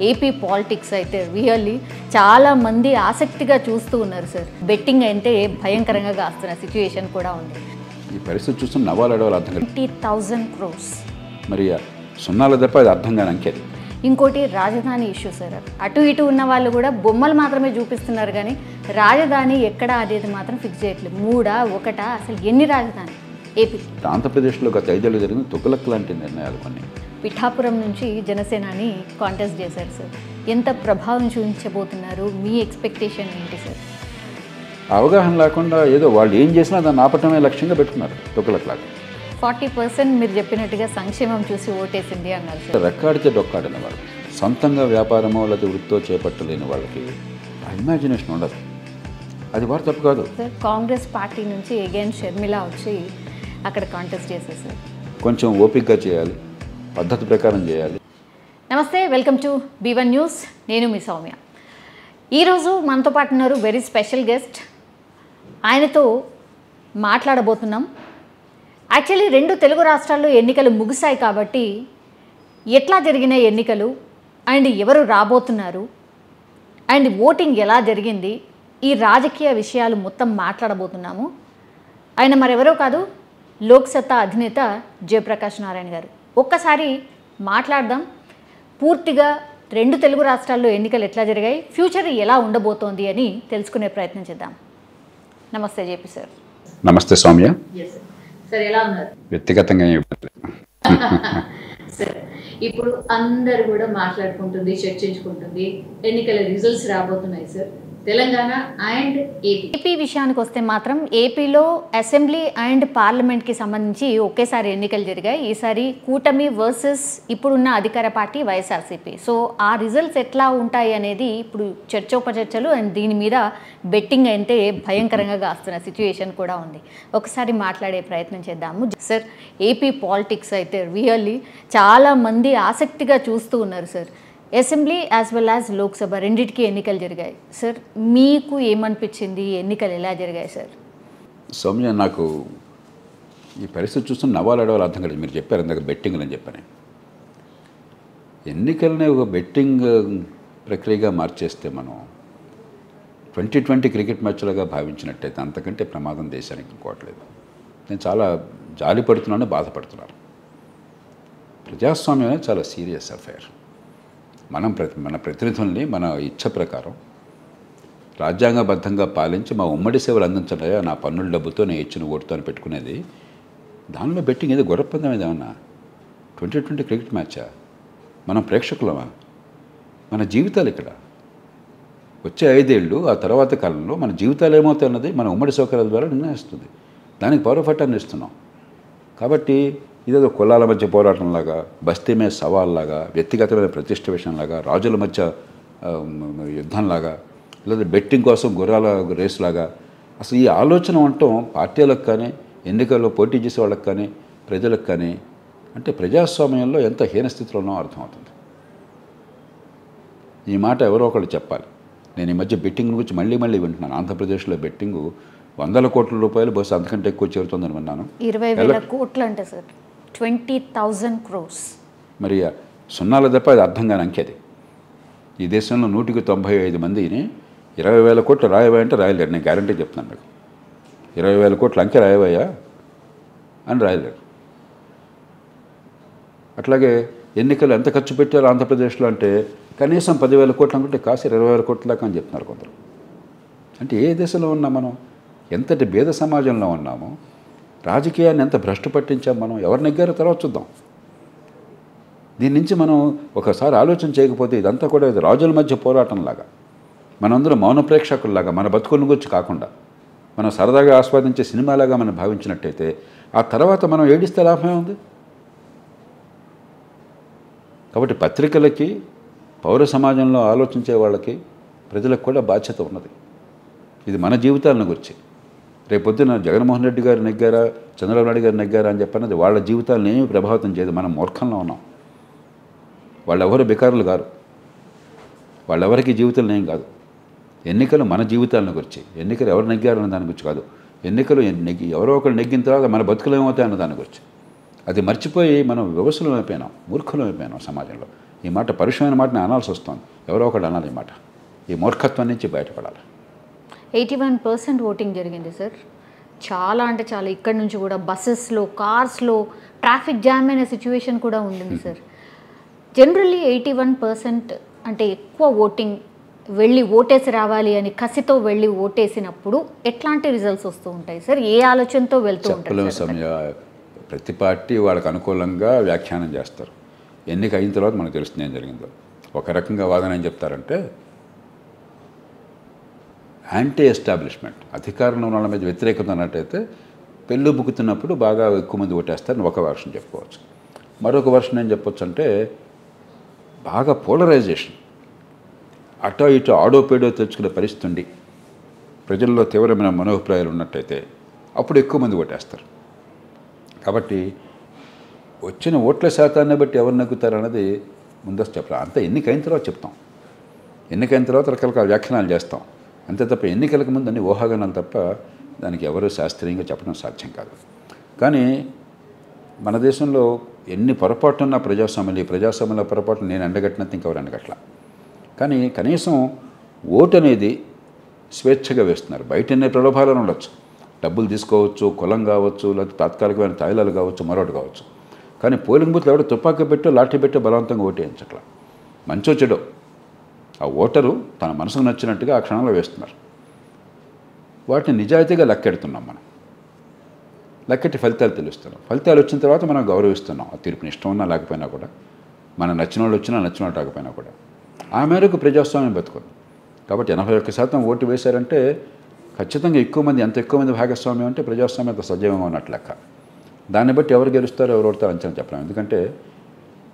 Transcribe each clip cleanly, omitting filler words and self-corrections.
AP politics అయితే really చాలా మంది ఆసక్తిగా చూస్తూ ఉన్నారు సార్. బెట్టింగ్ అంటే భయంకరంగా కాస్తున్న సిచ్యుయేషన్ కూడా ఉంది. ఈ పరిస్థితి చూస్తున్న నవ్వాలు అడవాలు అర్థం కాదు. 20,000 crores. మరి సున్నాల తప్ప అది అర్థం కాని అంకెది. ఇంకోటి రాజధాని ఇష్యూ సార్. అటు ఇటు ఉన్న వాళ్ళు కూడా బొమ్మలు మాత్రమే చూపిస్తున్నారు కానీ రాజధాని ఎక్కడ అనేది మాత్రం ఫిక్స్ చేయట్లేదు. 3 1 అసలు ఎన్ని రాజధాని ఏపీ? ఆంధ్రప్రదేశ్లో గత 5 ఏళ్ళు జరిగిన తుగ్లక్ లాంటి నిర్ణయాలు కొన్ని. పిఠాపురం నుంచి జనసేనాని కాంటెస్ట్ చేశారు సార్. ఎంత ప్రభావం చూపించబోతున్నారు? మీ ఎక్స్పెక్టేషన్ ఏంటి సార్? అవగాహన లేకుండా ఏదో వాళ్ళు ఏం చేసినా దాన్ని ఆపటమే లక్ష్యంగా పెట్టుకున్నారు తుగ్లక్ లాగా. 40% మీరు చెప్పినట్టుగా సంక్షేమం చూసి ఓటేసింది అన్నారు సార్. రెక్కాడితే డొక్కాడిన వాళ్ళు, సొంతంగా వ్యాపారమో లేదా వృత్తో చేపట్టలేని వాళ్ళకి ఆ ఇమాజినేషన్ ఉండదు. అది వారు తప్పు కాదు సార్. కాంగ్రెస్ పార్టీ నుంచి అగైన్ షర్మిల వచ్చి అక్కడ కాంటెస్ట్ చేశారు సార్. కొంచెం ఓపికగా చేయాలి, పద్ధతి ప్రకారం చేయాలి. నమస్తే, వెల్కమ్ టు B1 న్యూస్. నేను మీ సౌమ్య. ఈరోజు మనతో పాటు ఉన్నారు వెరీ స్పెషల్ గెస్ట్. ఆయనతో మాట్లాడబోతున్నాం. యాక్చువల్లీ 2 తెలుగు రాష్ట్రాల్లో ఎన్నికలు ముగిశాయి కాబట్టి ఎట్లా జరిగిన ఎన్నికలు అండ్ ఎవరు రాబోతున్నారు అండ్ ఓటింగ్ ఎలా జరిగింది, ఈ రాజకీయ విషయాలు మొత్తం మాట్లాడబోతున్నాము. ఆయన మరెవరో కాదు, లోక్సత్తా అధినేత జయప్రకాష్ నారాయణ గారు. ఒక్కసారి మాట్లాడదాం. పూర్తిగా 2 తెలుగు రాష్ట్రాల్లో ఎన్నికలు ఎట్లా జరిగాయి, ఫ్యూచర్ ఎలా ఉండబోతోంది అని తెలుసుకునే ప్రయత్నం చేద్దాం. నమస్తే జేపీ సార్. నమస్తే సౌమ్య. సార్ ఎలా ఉన్నారు? వ్యక్తిగతంగా సార్, ఇప్పుడు అందరు కూడా మాట్లాడుకుంటుంది, చర్చించుకుంటుంది, ఎన్నికల రిజల్ట్స్ రాబోతున్నాయి సార్. తెలంగాణ అండ్ ఏపీ విషయానికి వస్తే మాత్రం ఏపీలో అసెంబ్లీ అండ్ పార్లమెంట్కి సంబంధించి ఒకేసారి ఎన్నికలు జరిగాయి. ఈసారి కూటమి వర్సెస్ ఇప్పుడున్న అధికార పార్టీ వైఎస్ఆర్సీపీ. సో ఆ రిజల్ట్స్ ఎట్లా ఉంటాయి అనేది ఇప్పుడు చర్చోపచర్చలు అండ్ దీని మీద బెట్టింగ్ అంటే భయంకరంగా కాస్తున్న సిచ్యుయేషన్ కూడా ఉంది. ఒకసారి మాట్లాడే ప్రయత్నం చేద్దాము సార్. ఏపీ పాలిటిక్స్ అయితే రియల్లీ చాలా మంది ఆసక్తిగా చూస్తూ ఉన్నారు sir. Assembly as well as Lok Sabha రెండింటికి ఎన్నికలు జరిగాయి సార్. మీకు ఏమనిపించింది? ఎన్నికలు ఎలా జరిగాయి సార్? సౌమ్య, నాకు ఈ పరిస్థితి చూస్తున్న నవ్వాలు అడవాలు అర్థం కాదు. మీరు చెప్పారు ఇందాక బెట్టింగ్లు అని చెప్పని. ఎన్నికలనే ఒక బెట్టింగ్ ప్రక్రియగా మార్చేస్తే మనం 2020 క్రికెట్ మ్యాచ్లుగా భావించినట్టయితే అంతకంటే ప్రమాదం దేశానికి ఇంకోవట్లేదు. నేను చాలా జాలి పడుతున్నాను, బాధపడుతున్నాను. ప్రజాస్వామ్యం అనేది చాలా సీరియస్ అఫైర్. మన ప్రతినిధుల్ని మన ఇచ్చ ప్రకారం రాజ్యాంగబద్ధంగా పాలించి మా ఉమ్మడి సేవలు అందించడయా నా పన్నుల డబ్బుతో నేను ఇచ్చిన ఓటుతో అని పెట్టుకునేది. దానిలో బెట్టింగ్ ఏదో గొర్రపందం ఏదన్నా 2020 క్రికెట్ మ్యాచా? మనం ప్రేక్షకులమా? మన జీవితాలు ఇక్కడ వచ్చే 5 ఏళ్ళు ఆ తర్వాత కాలంలో మన జీవితాలు ఏమవుతాయి అన్నది మన ఉమ్మడి సౌకర్యాల ద్వారా నిర్ణయిస్తుంది. దానికి పౌరఫట్టాన్ని ఇస్తున్నాం. కాబట్టి ఇదేదో కులాల మధ్య పోరాటంలాగా, బస్తీ మీద సవాల్లాగా, వ్యక్తిగతమైన ప్రతిష్ట విషయంలాగా, రాజుల మధ్య యుద్ధంలాగా, లేదా బెట్టింగ్ కోసం గుర్రాల రేసులాగా అసలు ఈ ఆలోచన ఉండటం పార్టీలకు కానీ, ఎన్నికల్లో పోటీ చేసే వాళ్ళకి కానీ, ప్రజలకు కానీ, అంటే ప్రజాస్వామ్యంలో ఎంత హీనస్థితిలో ఉన్నామో అర్థమవుతుంది. ఈ మాట ఎవరో ఒకళ్ళు చెప్పాలి. నేను ఈ మధ్య బెట్టింగ్ గురించి మళ్ళీ వింటున్నాను. ఆంధ్రప్రదేశ్లో బెట్టింగు 100 కోట్ల రూపాయలు, బహుశా అంతకంటే ఎక్కువ చేరుతుందని విన్నాను. 20,000 కోట్లు అంటే సార్ 20,000 crores. మరి సున్నాల తప్ప అది అర్థం కాని అంకెది. ఈ దేశంలో 195 మందిని 20,000 కోట్లు రాయవా రాయలేరు. నేను గ్యారంటీ చెప్తున్నాను మీకు. 20,000 కోట్ల అంకె రాయవయ్యా అని రాయలేరు. అట్లాగే ఎన్నికలు ఎంత ఖర్చు పెట్టారు ఆంధ్రప్రదేశ్లో అంటే కనీసం 10,000 కోట్లు అనుకుంటే కాసి 20,000 కోట్ల దాకా అని చెప్తున్నారు కొందరు. అంటే ఏ దేశంలో ఉన్నాం మనం? ఎంతటి భేద సమాజంలో ఉన్నామో, రాజకీయాన్ని ఎంత భ్రష్టు పట్టించాం మనం. ఎవరు నెగ్గారో తర్వాత చూద్దాం. దీని నుంచి మనం ఒకసారి ఆలోచన చేయకపోతే ఇదంతా కూడా ఇది రాజుల మధ్య పోరాటంలాగా, మనందరూ మౌన ప్రేక్షకుల్లాగా, మన బతుకుల గురించి కాకుండా మనం సరదాగా ఆస్వాదించే సినిమాలాగా మనం భావించినట్టయితే ఆ తర్వాత మనం ఏడిస్తే లాభమే ఉంది. కాబట్టి పత్రికలకి, పౌర సమాజంలో ఆలోచించే వాళ్ళకి, ప్రజలకు కూడా బాధ్యత ఉన్నది. ఇది మన జీవితాలను గురించి. రేపొద్దున జగన్మోహన్ రెడ్డి గారు నెగ్గారా, చంద్రబాబు నాయుడు గారు నెగ్గారా అని చెప్పన్నది వాళ్ళ జీవితాలను ఏమీ ప్రభావితం చేయదు. మనం మూర్ఖంలో ఉన్నాం. వాళ్ళెవరు బికారులు కాదు, వాళ్ళెవరికి జీవితాలు ఏం కాదు. ఎన్నికలు మన జీవితాలను గురించి, ఎన్నికలు ఎవరు నెగ్గారు అన్న దాని గురించి కాదు. ఎన్నికలు ఎవరో ఒకరు నెగ్గిన తర్వాత మన బతుకులు ఏమవుతాయి అన్న దాని గురించి. అది మర్చిపోయి మనం వ్యవస్థలం అయిపోయినాం, మూర్ఖులం అయిపోయినాం సమాజంలో. ఈ మాట పరుషమైన మాట నేను అనాల్సి వస్తుంది. ఎవరో ఒకటి అనాలి ఈ మాట. ఈ మూర్ఖత్వం నుంచి బయటపడాలి. 81% ఓటింగ్ జరిగింది సార్. చాలా అంటే చాలా ఇక్కడ నుంచి కూడా బస్సెస్లో, కార్స్లో ట్రాఫిక్ జామ్ అయిన సిచ్యువేషన్ కూడా ఉండింది సార్. జనరల్లీ 81% అంటే ఎక్కువ ఓటింగ్ వెళ్ళి ఓటేసి రావాలి అని కసితో వెళ్ళి ఓటేసినప్పుడు ఎట్లాంటి రిజల్ట్స్ వస్తూ ఉంటాయి సార్? ఏ ఆలోచనతో వెళ్తూ ఉంటారు? ప్రతి పార్టీ వాళ్ళకి అనుకూలంగా వ్యాఖ్యానం చేస్తారు. ఎన్నిక అయిన తర్వాత మనకు తెలుస్తుంది ఏం జరిగిందో. ఒక రకంగా వాదన ఏం చెప్తారంటే యాంటీ ఎస్టాబ్లిష్మెంట్, అధికారంలో ఉన్న వాళ్ళ మీద వ్యతిరేకత అన్నట్టయితే పెళ్ళు బుక్కుతున్నప్పుడు బాగా ఎక్కువ మంది ఓటేస్తారని ఒక వర్షన్ చెప్పుకోవచ్చు. మరొక వర్షన్ ఏం చెప్పొచ్చు అంటే బాగా పోలరైజేషన్, అటో ఇటో ఆడో పేడో తెచ్చుకునే పరిస్థితి ఉండి ప్రజల్లో తీవ్రమైన మనోభిప్రాయాలు ఉన్నట్టయితే అప్పుడు ఎక్కువ మంది ఓటేస్తారు. కాబట్టి వచ్చిన ఓట్ల శాతాన్ని బట్టి ఎవరు నగ్గుతారు అన్నది ముందస్తు చెప్పాలి. అంతా ఎన్నికైన తర్వాత చెప్తాం. ఎన్నికైన తర్వాత రకరకాల వ్యాఖ్యానాలు చేస్తాం. అంతే తప్ప ఎన్నికలకు ముందు అన్ని ఊహాగానాలు తప్ప దానికి ఎవరు శాస్త్రీయంగా చెప్పడం సాధ్యం కాదు. కానీ మన దేశంలో ఎన్ని పొరపాటున్న ప్రజాస్వామ్యంలో పొరపాటు నేను ఎండగట్టినంత ఇంకెవరు ఎండగట్ల. కానీ కనీసం ఓటు అనేది స్వేచ్ఛగా వేస్తున్నారు. బయట ఎన్ని ప్రలోభాలను ఉండొచ్చు, డబ్బులు తీసుకోవచ్చు, కులం కావచ్చు, లేకపోతే తాత్కాలికమైన తాయిలాలు కావచ్చు, మరొకటి కావచ్చు. కానీ పోలింగ్ బూత్లో ఎవడో తుపాకీ పెట్టో లాఠీ పెట్టో బలవంతంగా ఓటు వేయించట్లా. మంచో చెడో ఆ ఓటరు తన మనసుకు నచ్చినట్టుగా ఆ క్షణంలో వేస్తున్నారు. వాటిని నిజాయితీగా లెక్కెడుతున్నాం. మనం లెక్కెట్టి ఫలితాలు తెలుస్తున్నాం. ఫలితాలు వచ్చిన తర్వాత మనం గౌరవిస్తున్నాం. ఆ తీర్పుని ఇష్టం ఉన్నా లేకపోయినా కూడా, మనం నచ్చిన వాళ్ళు వచ్చినా నచ్చిన వాళ్ళు రాకపోయినా కూడా ఆ మేరకు ప్రజాస్వామ్యం బతుకుంది. కాబట్టి 81% ఓటు వేశారంటే ఖచ్చితంగా ఎక్కువ మంది, ఎంత ఎక్కువ మంది భాగస్వామ్యం అంటే ప్రజాస్వామ్యం అంత సజీవంగా ఉన్నట్లు లెక్క. దాన్ని బట్టి ఎవరు గెలుస్తారో ఎవరు ఓడతారో అంచనా చెప్పలేం. ఎందుకంటే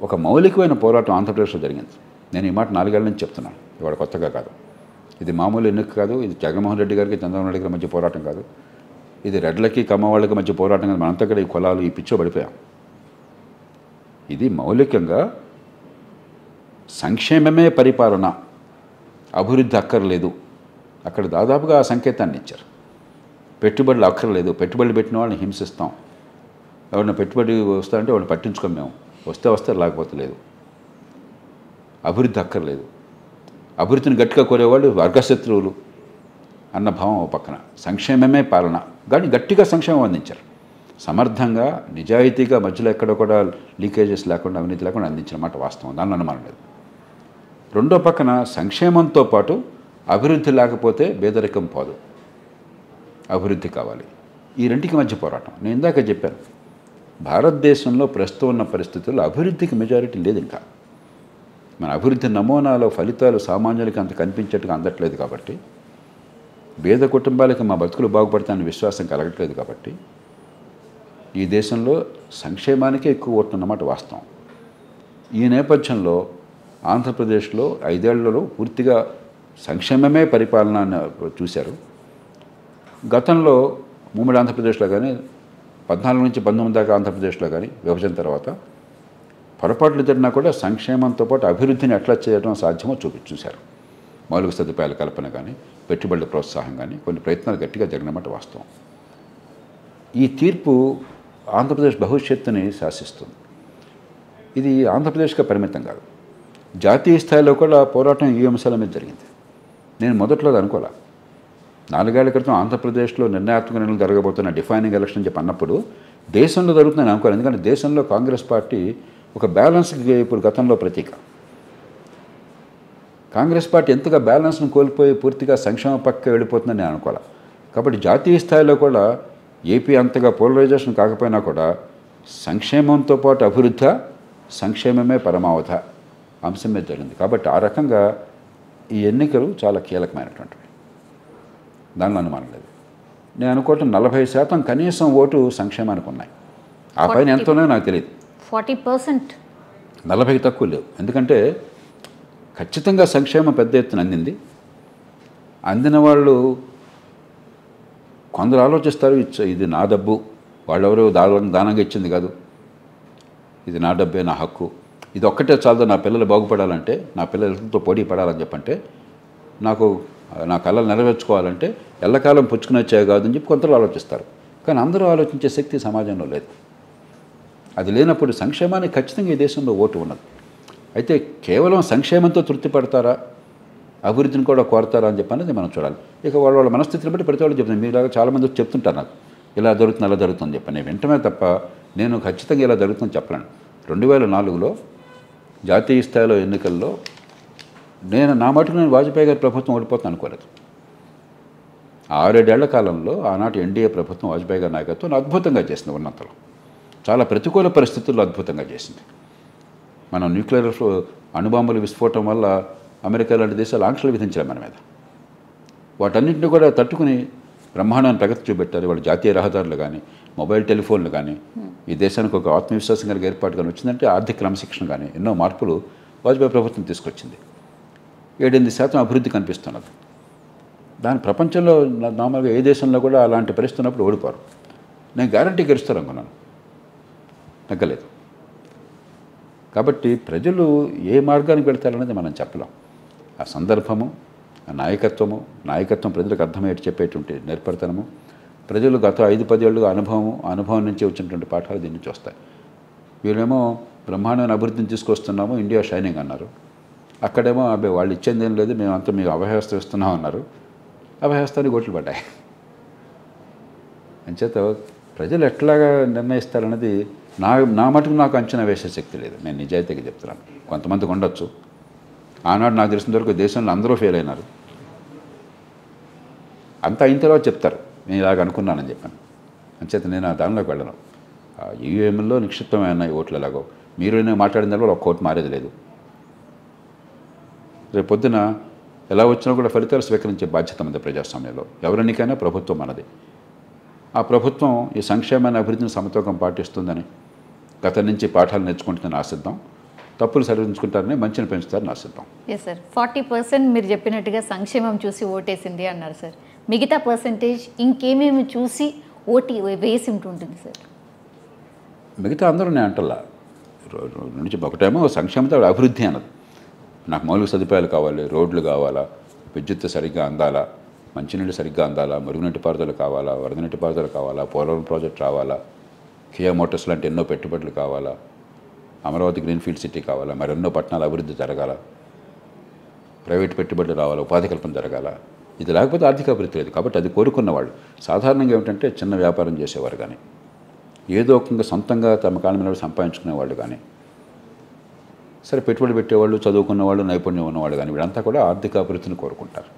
ఒక మౌలికమైన పోరాటం ఆంధ్రప్రదేశ్లో జరిగింది. నేను ఈ మాట 4 ఏళ్ల నుంచి చెప్తున్నాను, ఇవాళ కొత్తగా కాదు. ఇది మామూలు ఎన్నిక కాదు. ఇది జగన్మోహన్ రెడ్డి గారికి చంద్రబాబు నాయుడు గారి మధ్య పోరాటం కాదు. ఇది రెడ్లకి కమ్మవాళ్ళకి మధ్య పోరాటం కాదు. మనంతా కూడా ఈ కులాలు ఈ పిచ్చో పడిపోయాం. ఇది మౌలికంగా సంక్షేమమే పరిపాలన, అభివృద్ధి అక్కర్లేదు. అక్కడ దాదాపుగా ఆ సంకేతాన్ని ఇచ్చారు. పెట్టుబడులు అక్కర్లేదు, పెట్టుబడులు పెట్టిన వాళ్ళని హింసిస్తాం, ఎవరైనా పెట్టుబడి వస్తారంటే వాళ్ళని పట్టించుకోం, మేము వస్తే లేకపోతే లేదు. అభివృద్ధి అక్కర్లేదు, అభివృద్ధిని గట్టిగా కోరేవాళ్ళు వర్గశత్రువులు అన్న భావం ఒక పక్కన. సంక్షేమమే పాలన, కానీ గట్టిగా సంక్షేమం అందించారు. సమర్థంగా నిజాయితీగా మధ్యలో ఎక్కడ కూడా లీకేజెస్ లేకుండా, అవినీతి లేకుండా అందించిన మాట వాస్తవం, దానిలో అనుమానం లేదు. రెండో పక్కన సంక్షేమంతో పాటు అభివృద్ధి లేకపోతే పేదరికం పోదు, అభివృద్ధి కావాలి. ఈ రెండింటికి మధ్య పోరాటం. నేను ఇందాక చెప్పాను, భారతదేశంలో ప్రస్తుతం ఉన్న పరిస్థితుల్లో అభివృద్ధికి మెజారిటీ లేదు. ఇంకా మన అభివృద్ధి నమూనాలో ఫలితాలు సామాన్యులకి అంత కనిపించేట్టుగా అందట్లేదు. కాబట్టి పేద కుటుంబాలకి మా బతుకులు బాగుపడతాయని విశ్వాసం కలగట్లేదు. కాబట్టి ఈ దేశంలో సంక్షేమానికే ఎక్కువ ఓటున్నమాట వాస్తవం. ఈ నేపథ్యంలో ఆంధ్రప్రదేశ్లో 5 ఏళ్లలో పూర్తిగా సంక్షేమమే పరిపాలన చూశారు. గతంలో ఉమ్మడి ఆంధ్రప్రదేశ్లో కానీ 14 నుంచి 19 దాకా ఆంధ్రప్రదేశ్లో కానీ విభజన తర్వాత పొరపాట్లు జరిగినా కూడా సంక్షేమంతో పాటు అభివృద్ధిని ఎట్లా చేయడం సాధ్యమో చూశారు. మౌలిక సదుపాయాల కల్పన కానీ, పెట్టుబడుల ప్రోత్సాహం కానీ కొన్ని ప్రయత్నాలు గట్టిగా జరిగినమాట వాస్తవం. ఈ తీర్పు ఆంధ్రప్రదేశ్ భవిష్యత్తుని శాసిస్తుంది. ఇది ఆంధ్రప్రదేశ్గా పరిమితం కాదు, జాతీయ స్థాయిలో కూడా పోరాటం ఈ అంశాల మీద జరిగింది. నేను మొదట్లో అనుకోలే. 4 ఏళ్ల క్రితం ఆంధ్రప్రదేశ్లో నిర్ణయాత్మక నిర్ణయాలు జరగబోతున్న డిఫైనింగ్ ఎలక్షన్ చెప్పి అన్నప్పుడు దేశంలో జరుగుతుందని అనుకోవాలి. ఎందుకంటే దేశంలో కాంగ్రెస్ పార్టీ ఒక బ్యాలెన్స్కి ఇప్పుడు గతంలో ప్రతీక. కాంగ్రెస్ పార్టీ ఎంతగా బ్యాలెన్స్ను కోల్పోయి పూర్తిగా సంక్షేమ పక్క వెళ్ళిపోతుందని నేను అనుకోవాలి. కాబట్టి జాతీయ స్థాయిలో కూడా ఏపీ అంతగా పోలరైజేషన్ కాకపోయినా కూడా సంక్షేమంతో పాటు అభివృద్ధి, సంక్షేమమే పరమావధ అంశం మీద జరిగింది. కాబట్టి ఆ రకంగా ఈ ఎన్నికలు చాలా కీలకమైనటువంటివి, దానిలో అనుమానం లేదు. నేను అనుకోవటం 40% కనీసం ఓటు సంక్షేమానికి ఉన్నాయి. ఆ పైన ఎంత ఉన్నాయో నాకు తెలియదు. 40%, 40కి తక్కువ లేవు. ఎందుకంటే ఖచ్చితంగా సంక్షేమం పెద్ద ఎత్తున అందింది. అందిన వాళ్ళు కొందరు ఆలోచిస్తారు, ఇది నా డబ్బు, వాళ్ళెవరో దానంగా ఇచ్చింది కాదు, ఇది నా డబ్బే, నా హక్కు, ఇది ఒక్కటే చాలదు నా పిల్లలు బాగుపడాలంటే, నా పిల్లలతో పోటీ పడాలని చెప్పంటే, నా కళలు నెరవేర్చుకోవాలంటే ఎల్లకాలం పుచ్చుకునే వచ్చాయి కాదు అని చెప్పి కొందరు ఆలోచిస్తారు. కానీ అందరూ ఆలోచించే శక్తి సమాజంలో లేదు. అది లేనప్పుడు సంక్షేమానికి ఖచ్చితంగా ఈ దేశంలో ఓటు ఉన్నది. అయితే కేవలం సంక్షేమంతో తృప్తి పడతారా, అభివృద్ధిని కూడా కోరతారా అని చెప్పనేది మనం చూడాలి. ఇక వాళ్ళ మనస్థితిని బట్టి ప్రతి వాళ్ళు చెప్తాను. మీలాగా చాలామంది వచ్చి చెప్తుంటారు నాకు, ఇలా జరుగుతుంది అలా జరుగుతుంది చెప్పి. నేను వింటమే తప్ప నేను ఖచ్చితంగా ఇలా జరుగుతుందని చెప్పలేను. 2004లో జాతీయ స్థాయిలో ఎన్నికల్లో నా మటుకు నేను వాజ్పేయి గారి ప్రభుత్వం ఓడిపోతుంది అనుకోలేదు. 6-7 ఏళ్ల కాలంలో ఆనాటి ఎన్డీఏ ప్రభుత్వం వాజ్పేయి గారి నాయకత్వం అద్భుతంగా చేసింది. ఉన్నంతలో చాలా ప్రతికూల పరిస్థితుల్లో అద్భుతంగా చేసింది. మనం న్యూక్లియర్ అణుబాంబుల విస్ఫోటం వల్ల అమెరికా లాంటి దేశాలు ఆంక్షలు విధించారు మన మీద. వాటన్నింటినీ కూడా తట్టుకుని బ్రహ్మాండాన్ని ప్రగతి చూపెట్టారు. వాళ్ళు జాతీయ రహదారులు కానీ, మొబైల్ టెలిఫోన్లు కానీ, ఈ దేశానికి ఒక ఆత్మవిశ్వాసం కలిగే ఏర్పాటు కానీ వచ్చిందంటే ఆర్థిక క్రమశిక్షణ కానీ ఎన్నో మార్పులు వాజ్పేయి ప్రభుత్వం తీసుకొచ్చింది. 7-8% అభివృద్ధి కనిపిస్తున్నది. దాని ప్రపంచంలో నార్మల్గా ఏ దేశంలో కూడా అలాంటి పరిస్థితి ఉన్నప్పుడు ఓడిపోరు. నేను గ్యారంటీ గెలుస్తారు అనుకున్నాను, తగ్గలేదు. కాబట్టి ప్రజలు ఏ మార్గానికి వెళ్తారనేది మనం చెప్పలేం. ఆ సందర్భము, ఆ నాయకత్వం ప్రజలకు అర్థమయ్యేట్టు చెప్పేటువంటి నేర్పరితనము, ప్రజలు గత 5-10 ఏళ్ళు అనుభవం నుంచి వచ్చినటువంటి పాఠాలు దీన్ని చూస్తాయి. వీళ్ళేమో బ్రహ్మాండమైన అభివృద్ధిని తీసుకొస్తున్నాము, ఇండియా షైనింగ్ అన్నారు. అక్కడేమో అబ్బాయి వాళ్ళు ఇచ్చేది ఏం లేదు, మేమంతా మీకు అభయహస్తం ఇస్తున్నాం అన్నారు. అభయహస్తానికి ఓట్లు పడ్డాయి. అంచేత ప్రజలు ఎట్లాగా నిర్ణయిస్తారన్నది నా మటుకు నాకు అంచనా వేసే శక్తి లేదు. నేను నిజాయితీగా చెప్తున్నాను. కొంతమందికి ఉండొచ్చు. ఆనాడు నాకు తెలిసిన వరకు దేశంలో అందరూ ఫెయిల్ అయినారు. అంతా అయిన తర్వాత చెప్తారు నేను ఇలాగ అనుకున్నానని చెప్పాను. అంచేత నేను ఆ దానిలోకి వెళ్ళను. ఈవీఎంలో నిక్షిప్తమైన ఓట్లు ఎలాగో మీరు మాట్లాడిన దానిలో ఒక్క ఓటు మారేది లేదు. రేపు పొద్దున ఎలా వచ్చినా కూడా ఫలితాలు స్వీకరించే బాధ్యత ఉంది ప్రజాస్వామ్యంలో. ఎవరినికైనా ప్రభుత్వం మనది. ఆ ప్రభుత్వం ఈ సంక్షేమాన్ని అభివృద్ధిని సమతూకం పాటిస్తుందని గత నుంచి పాఠాలు నేర్చుకుంటుందని ఆశిద్దాం. తప్పులు సరిదించుకుంటారని మంచిని పెంచుతారని ఆశిద్దాం. ఎస్ సార్, 40% మీరు చెప్పినట్టుగా సంక్షేమం చూసి ఓటేసింది అన్నారు సార్. మిగతా పర్సంటేజ్ ఇంకేమేమి చూసి ఓటు వేసి ఉంటుంది సార్? మిగతా అందరూ నేను అంటల్లా నుంచి ఒకటేమో సంక్షేమంతో అభివృద్ధి అన్నది. నాకు మౌలిక సదుపాయాలు కావాలి, రోడ్లు కావాలా, విద్యుత్ సరిగ్గా అందాలా, మంచినీళ్ళు సరిగ్గా అందాలా, మురుగునీటి పారుదల కావాలా, వరద నీటి పారుదల కావాలా, పోలవరం ప్రాజెక్ట్ రావాలా, కియా మోటార్స్ లాంటి ఎన్నో పెట్టుబడులు కావాలా, అమరావతి గ్రీన్ఫీల్డ్ సిటీ కావాలా, మరెన్నో పట్టణాల అభివృద్ధి జరగాల, ప్రైవేట్ పెట్టుబడులు రావాలా, ఉపాధి కల్పన జరగాల. ఇది లేకపోతే ఆర్థిక అభివృద్ధి లేదు. కాబట్టి అది కోరుకున్నవాళ్ళు సాధారణంగా ఏమిటంటే చిన్న వ్యాపారం చేసేవారు కానీ, ఏదో ఒక సొంతంగా తమ కాళ్ళ మీద సంపాదించుకునేవాళ్ళు కానీ, సరే పెట్టుబడి పెట్టేవాళ్ళు, చదువుకున్న వాళ్ళు, నైపుణ్యం ఉన్నవాళ్ళు కానీ వీళ్ళంతా కూడా ఆర్థిక అభివృద్ధిని కోరుకుంటారు.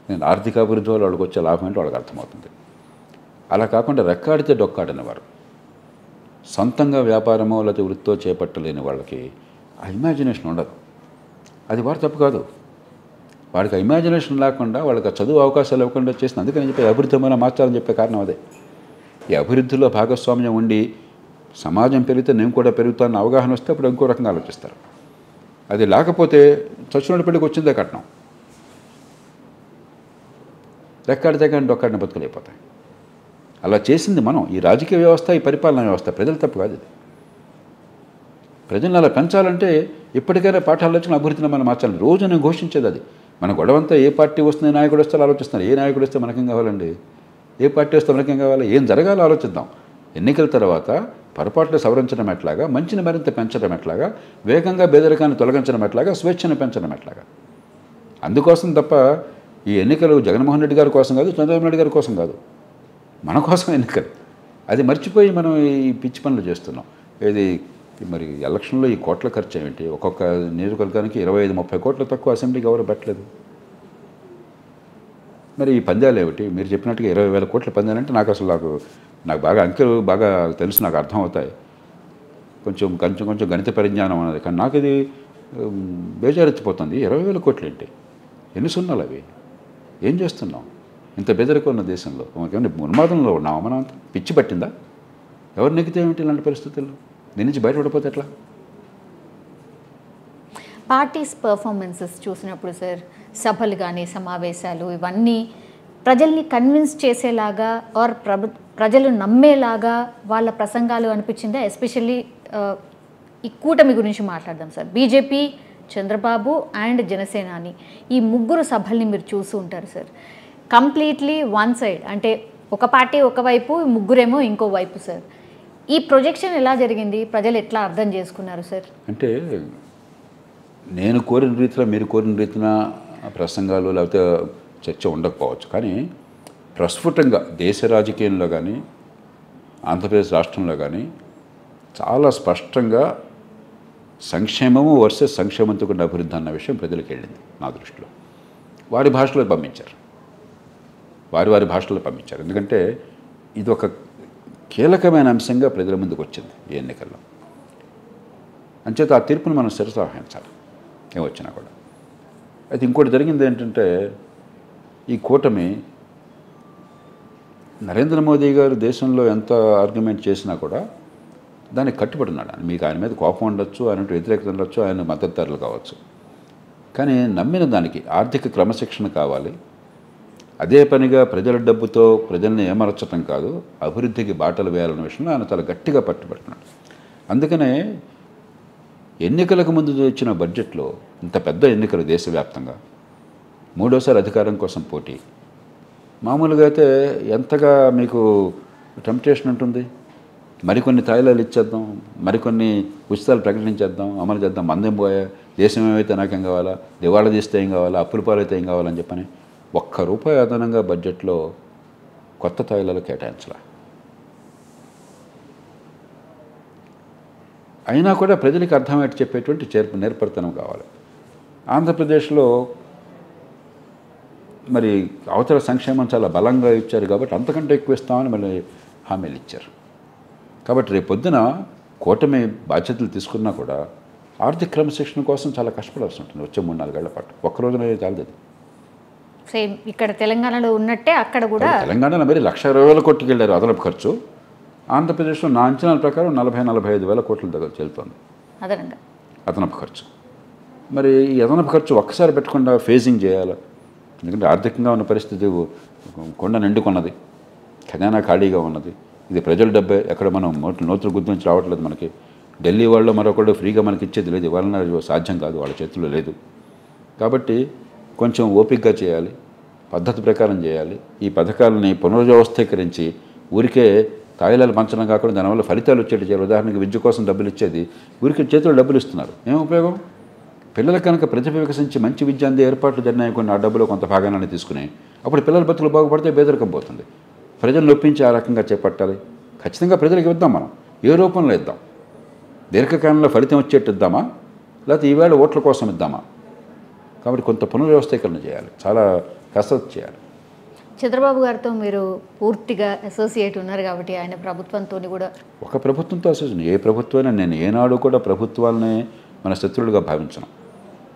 నేను ఆర్థిక అభివృద్ధి వల్ల వాళ్ళకి వచ్చే లాభం ఏంటో వాళ్ళకి అర్థమవుతుంది. అలా కాకుండా రెక్కాడితే డొక్కాడనేవారు, సొంతంగా వ్యాపారమో లేకపోతే వృత్తితో చేపట్టలేని వాళ్ళకి ఆ ఇమాజినేషన్ ఉండదు. అది వాడు తప్పు కాదు. వాడికి ఆ ఇమాజినేషన్ లేకుండా వాళ్ళకి చదువు అవకాశాలు ఇవ్వకుండా చేసిన అందుకని చెప్పి అభివృద్ధి మనం మార్చాలని చెప్పే కారణం అదే. ఈ అభివృద్ధిలో భాగస్వామ్యం ఉండి సమాజం పెరిగితే నేను కూడా పెరుగుతానని అవగాహన వస్తే అప్పుడు ఇంకో రకంగా ఆలోచిస్తారు. అది లేకపోతే చచ్చిన పెళ్ళికి వచ్చిందే కట్నం, రెక్కాడితే కానీ డొక్కాడిన బతుకులైపోతాయి. అలా చేసింది మనం, ఈ రాజకీయ వ్యవస్థ, ఈ పరిపాలనా వ్యవస్థ. ప్రజలు తప్పు కాదు ఇది. ప్రజలను అలా పెంచాలంటే ఇప్పటికైనా పాఠాలు వచ్చిన అభివృద్ధిని మనం మార్చాలి. రోజు నేను ఘోషించేది అది. మన గొడవంతా ఏ పార్టీ వస్తుంది, నాయకుడు వస్తే ఆలోచిస్తున్నారు. ఏ నాయకుడు వస్తే మనకేం కావాలండి, ఏ పార్టీ వస్తే మనకేం కావాలి, ఏం జరగాలో ఆలోచిద్దాం. ఎన్నికల తర్వాత పొరపాట్లు సవరించడం ఎట్లాగా, మంచిని మరింత పెంచడం ఎట్లాగా, వేగంగా పేదరికాన్ని తొలగించడం ఎట్లాగా, స్వేచ్ఛను పెంచడం ఎట్లాగా. అందుకోసం తప్ప ఈ ఎన్నికలు జగన్మోహన్ రెడ్డి గారి కోసం కాదు, చంద్రబాబు నాయుడు గారి కోసం కాదు, మన కోసం ఎన్నికలు. అది మర్చిపోయి మనం ఈ పిచ్చి పనులు చేస్తున్నాం. ఇది మరి ఎలక్షన్లో ఈ కోట్ల ఖర్చు ఏమిటి? ఒక్కొక్క నియోజకవర్గానికి 25-30 కోట్ల తక్కువ అసెంబ్లీకి ఎవరు పెట్టలేదు. మరి ఈ పందాలు ఏమిటి? మీరు చెప్పినట్టుగా 20,000 కోట్ల పందాలంటే నాకు బాగా అంకెలు బాగా తెలుసు, నాకు అర్థం అవుతాయి. కొంచెం గణిత పరిజ్ఞానం అన్నది. కానీ నాకు ఇది బేజారెత్తిపోతుంది. 20,000 కోట్లు ఏంటి? ఎన్ని సున్నాలు అవి? ఏం చేస్తున్నాం ఇంత బెదరిక ఉన్న దేశంలో? మనకేమైనా ఉన్మాదంలో ఉన్నామా? మనం అంతా పిచ్చి పట్టిందా? ఎవరు నెగితే ఏమిటి ఇలాంటి పరిస్థితుల్లో? దీని నుంచి బయటపడిపోతే ఎట్లా? పార్టీస్ పర్ఫార్మెన్సెస్ చూసినప్పుడు సార్, సభలు కానీ సమావేశాలు ఇవన్నీ ప్రజల్ని కన్విన్స్ చేసేలాగా ఆర్ ప్రజలు నమ్మేలాగా వాళ్ళ ప్రసంగాలు అనిపించిందా? ఎస్పెషల్లీ ఈ కూటమి గురించి మాట్లాడదాం సార్. బీజేపీ, చంద్రబాబు అండ్ జనసేనాని, ఈ ముగ్గురు సభల్ని మీరు చూస్తూ ఉంటారు సార్. కంప్లీట్లీ వన్ సైడ్, అంటే ఒక పార్టీ ఒకవైపు, ముగ్గురేమో ఇంకో వైపు సార్. ఈ ప్రొజెక్షన్ ఎలా జరిగింది? ప్రజలు ఎట్లా అర్థం చేసుకున్నారు సార్? అంటే నేను కోరిన రీతిలో మీరు కోరిన రీతిన ప్రసంగాలు లేకపోతే చర్చ ఉండకపోవచ్చు, కానీ ప్రస్ఫుటంగా దేశ రాజకీయంలో కానీ ఆంధ్రప్రదేశ్ రాష్ట్రంలో కానీ చాలా స్పష్టంగా సంక్షేమము వర్సెస్ సంక్షేమంతో కూడిన అభివృద్ధి అన్న విషయం ప్రజలకు వెళ్ళింది నా దృష్టిలో. వారి భాషలో పంపించారు, వారి భాషలో పంపించారు. ఎందుకంటే ఇది ఒక కీలకమైన అంశంగా ప్రజల ముందుకు వచ్చింది ఈ ఎన్నికల్లో. అంచేత ఆ తీర్పును మనం శిరస వహించాలి ఏమొచ్చినా కూడా. అయితే ఇంకోటి జరిగింది ఏంటంటే, ఈ కూటమి నరేంద్ర మోదీ గారు దేశంలో ఎంత ఆర్గ్యుమెంట్ చేసినా కూడా దానికి కట్టుబడి ఉన్నాడు. మీకు ఆయన మీద కోపం ఉండొచ్చు, ఆయన వ్యతిరేకత ఉండొచ్చు, ఆయన మద్దతుదారులు కావచ్చు, కానీ నమ్మిన దానికి ఆర్థిక క్రమశిక్షణ కావాలి, అదే పనిగా ప్రజల డబ్బుతో ప్రజల్ని ఏమరచటం కాదు, అభివృద్ధికి బాటలు వేయాలన్న విషయంలో ఆయన చాలా గట్టిగా పట్టుబడుతున్నాడు. అందుకనే ఎన్నికలకు ముందు ఇచ్చిన బడ్జెట్లో ఇంత పెద్ద ఎన్నికలు దేశవ్యాప్తంగా మూడోసారి అధికారం కోసం పోటీ, మామూలుగా అయితే ఎంతగా మీకు టెంప్టేషన్ ఉంటుంది, మరికొన్ని తాయిలాలు ఇచ్చేద్దాం, మరికొన్ని ఉచితాలు ప్రకటించేద్దాం, అమలు చేద్దాం, మందం పోయా, దేశం ఏమైతే నాకేం కావాలా, దివాళా తీస్తే ఏం కావాలా, అప్పుల పాలైతే ఏం కావాలని చెప్పని ₹1 అదనంగా బడ్జెట్లో కొత్త తాయిలాలు కేటాయించలా. అయినా కూడా ప్రజలకు అర్థమయ్యేట్టు చెప్పేటువంటి నేర్పరితనం కావాలి. ఆంధ్రప్రదేశ్లో మరి అవతల సంక్షేమం చాలా బలంగా ఇచ్చారు కాబట్టి అంతకంటే ఎక్కువ ఇస్తామని మళ్ళీ హామీలు ఇచ్చారు. కాబట్టి రేపు పొద్దున కూటమి బాధ్యతలు తీసుకున్నా కూడా ఆర్థిక క్రమశిక్షణ కోసం చాలా కష్టపడాల్సి ఉంటుంది వచ్చే 3-4 ఏళ్ల పాటు. ఒక్కరోజున చాలదు. సేమ్ ఇక్కడ తెలంగాణలో ఉన్నట్టే అక్కడ కూడా. తెలంగాణలో మరి 1,20,000 కోట్లకి వెళ్ళారు అదనపు ఖర్చు. ఆంధ్రప్రదేశ్లో నా అంచనాల ప్రకారం 40-45 వేల కోట్ల దగ్గర చెల్లుతోంది అదనపు ఖర్చు. మరి ఈ అదనపు ఖర్చు ఒక్కసారి పెట్టకుండా ఫేజింగ్ చేయాలి. ఎందుకంటే ఆర్థికంగా ఉన్న పరిస్థితి కొండ నిండుకున్నది, ఖజానా ఖాళీగా ఉన్నది. ఇది ప్రజల డబ్బే, ఎక్కడ మనం నోతులు గుర్తు నుంచి రావట్లేదు. మనకి ఢిల్లీ వాళ్ళు మరొకళ్ళు ఫ్రీగా మనకి ఇచ్చేది లేదు, ఇవాళ సాధ్యం కాదు, వాళ్ళ చేతుల్లో లేదు. కాబట్టి కొంచెం ఓపికగా చేయాలి, పద్ధతి ప్రకారం చేయాలి. ఈ పథకాలని పునర్వ్యవస్థీకరించి ఊరికే తాయిలాలు పంచడం కాకుండా దానివల్ల ఫలితాలు వచ్చేట్టు చేయాలి. ఉదాహరణకి విద్య కోసం డబ్బులు ఇచ్చేది ఊరికి చేతిలో డబ్బులు ఇస్తున్నారు, ఏం ఉపయోగం? పిల్లలకు కనుక ప్రతిభ వికసించి మంచి విద్య అందే ఏర్పాట్లు జరిగినాయి కొన్ని, ఆ డబ్బులో కొంత భాగాన్ని తీసుకుని అప్పుడు పిల్లల బతుకులు బాగుపడితే పేదరికం పోతుంది. ప్రజలను నొప్పించి ఆ రకంగా చేపట్టాలి. ఖచ్చితంగా ప్రజలకు ఇద్దాం, మనం ఏ రూపంలో ఇద్దాం, దీర్ఘకాలంలో ఫలితం వచ్చేట్టు ఇద్దామా, లేకపోతే ఈవేళ ఓట్ల కోసం ఇద్దామా? కాబట్టి కొంత పునర్వ్యవస్థీకరణ చేయాలి, చాలా కసరత్తు చేయాలి. చంద్రబాబు గారితో మీరు పూర్తిగా అసోసియేట్ ఉన్నారు కాబట్టి ఆయన ప్రభుత్వంతో కూడా. ఒక ప్రభుత్వంతో అసోసియేషన్, ఏ ప్రభుత్వమైనా, నేను ఏనాడు కూడా ప్రభుత్వాలనే మన శత్రువులుగా భావించను.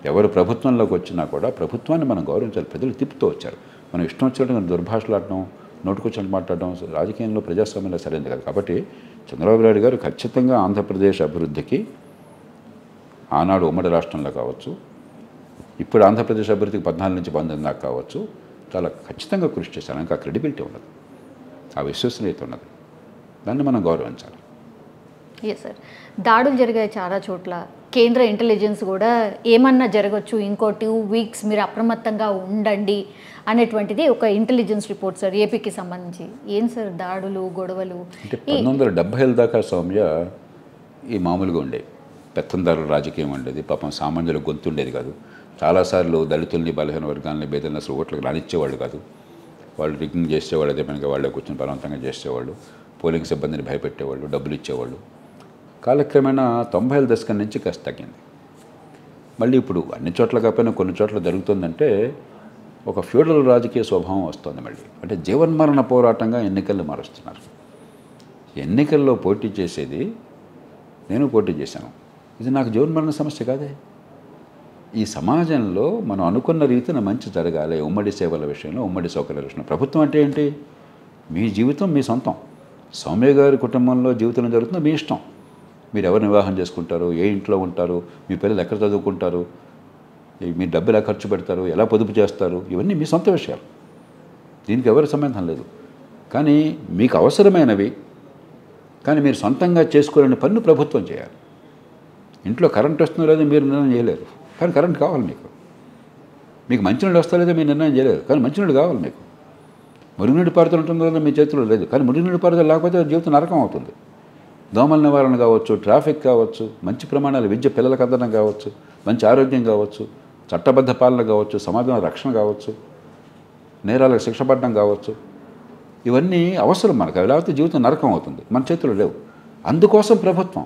ఎవరు ప్రభుత్వంలోకి వచ్చినా కూడా ప్రభుత్వాన్ని మనం గౌరవించాలి. ప్రజలు తిప్పుతూ వచ్చారు, మనం ఇష్టం వచ్చినట్టు దుర్భాషలాడటం, నోటుకొచ్చినట్టు మాట్లాడడం రాజకీయంలో ప్రజాస్వామ్యంలో సరైనది కాదు. కాబట్టి చంద్రబాబు నాయుడు గారు ఖచ్చితంగా ఆంధ్రప్రదేశ్ అభివృద్ధికి ఆనాడు ఉమ్మడి రాష్ట్రంలో కావచ్చు, ఇప్పుడు ఆంధ్రప్రదేశ్ అభివృద్ధికి 14 నుంచి 19 దాకా కావచ్చు, చాలా ఖచ్చితంగా కృషి చేశాను. ఇంకా క్రెడిబిలిటీ ఉన్నది, ఆ విశ్వసనీయత ఉన్నది, దాన్ని మనం గౌరవించాలి. ఎస్ సార్, దాడులు జరిగాయి చాలా చోట్ల. కేంద్ర ఇంటెలిజెన్స్ కూడా ఏమన్నా జరగచ్చు, ఇంకో 2 వీక్స్ మీరు అప్రమత్తంగా ఉండండి అనేటువంటిది ఒక ఇంటెలిజెన్స్ రిపోర్ట్ సార్ ఏపీకి సంబంధించి. ఏం సార్ దాడులు గొడవలు? అంటే 1970 దాకా సౌమ్య ఈ మామూలుగా ఉండేవి, పెత్తందారుల రాజకీయం ఉండేది. పాపం సామాన్యుల గొంతు ఉండేది కాదు. చాలాసార్లు దళితుల్ని, బలహీన వర్గాలని, బేదలను అసలు ఓట్లకు రానిచ్చేవాళ్ళు కాదు. వాళ్ళు రిగ్గింగ్ చేసేవాళ్ళు, అదే పనిగా వాళ్ళే కూర్చొని బలవంతంగా చేసేవాళ్ళు, పోలింగ్ సిబ్బందిని భయపెట్టేవాళ్ళు, డబ్బులు ఇచ్చేవాళ్ళు. కాలక్రమేణా 90ల దశకం నుంచి కాస్త తగ్గింది. మళ్ళీ ఇప్పుడు అన్ని చోట్ల కాకపోయినా కొన్ని చోట్ల జరుగుతుందంటే ఒక ఫ్యూడల్ రాజకీయ స్వభావం వస్తుంది మళ్ళీ. అంటే జీవన్మరణ పోరాటంగా ఎన్నికల్లో మారుస్తున్నారు. ఎన్నికల్లో పోటీ చేసేది, నేను పోటీ చేశాను, ఇది నాకు జీవన్మరణ సమస్య కాదే. ఈ సమాజంలో మనం అనుకున్న రీతిన మంచి జరగాలి, ఉమ్మడి సేవల విషయంలో, ఉమ్మడి సౌకర్యాల విషయంలో. ప్రభుత్వం అంటే ఏంటి? మీ జీవితం మీ సొంతం. సౌమ్య గారి కుటుంబంలో జీవితం జరుగుతుందో మీ ఇష్టం. మీరు ఎవరిని వివాహం చేసుకుంటారు, ఏ ఇంట్లో ఉంటారు, మీ పిల్లలు ఎక్కడ చదువుకుంటారు, మీ డబ్బులు ఎలా ఖర్చు పెడతారు, ఎలా పొదుపు చేస్తారు, ఇవన్నీ మీ సొంత విషయాలు. దీనికి ఎవరి సంబంధం లేదు. కానీ మీకు అవసరమైనవి, కానీ మీరు సొంతంగా చేసుకోలేని పనులు ప్రభుత్వం చేయాలి. ఇంట్లో కరెంట్ వస్తుందో లేదో మీరు నిర్ణయం చేయలేరు, కానీ కరెంట్ కావాలి మీకు. మీకు మంచినీళ్ళు వస్తా లేదో మీరు నిర్ణయం చేయలేరు, కానీ మంచినీళ్ళు కావాలి మీకు. మురుగునీటి పారుదల ఉంటుందో లేదో మీ చేతిలో లేదు, కానీ మురుగునీటి పారుదల లేకపోతే జీవితం నరకం అవుతుంది. దోమల నివారణ కావచ్చు, ట్రాఫిక్ కావచ్చు, మంచి ప్రమాణాలు విద్య పిల్లలకు అందడం కావచ్చు, మంచి ఆరోగ్యం కావచ్చు, చట్టబద్ధ పాలన కావచ్చు, సమాజం రక్షణ కావచ్చు, నేరాలకు శిక్ష పడడం కావచ్చు, ఇవన్నీ అవసరం మనకు. అవి లేకపోతే జీవితం నరకం అవుతుంది. మన చేతుల్లో లేవు. అందుకోసం ప్రభుత్వం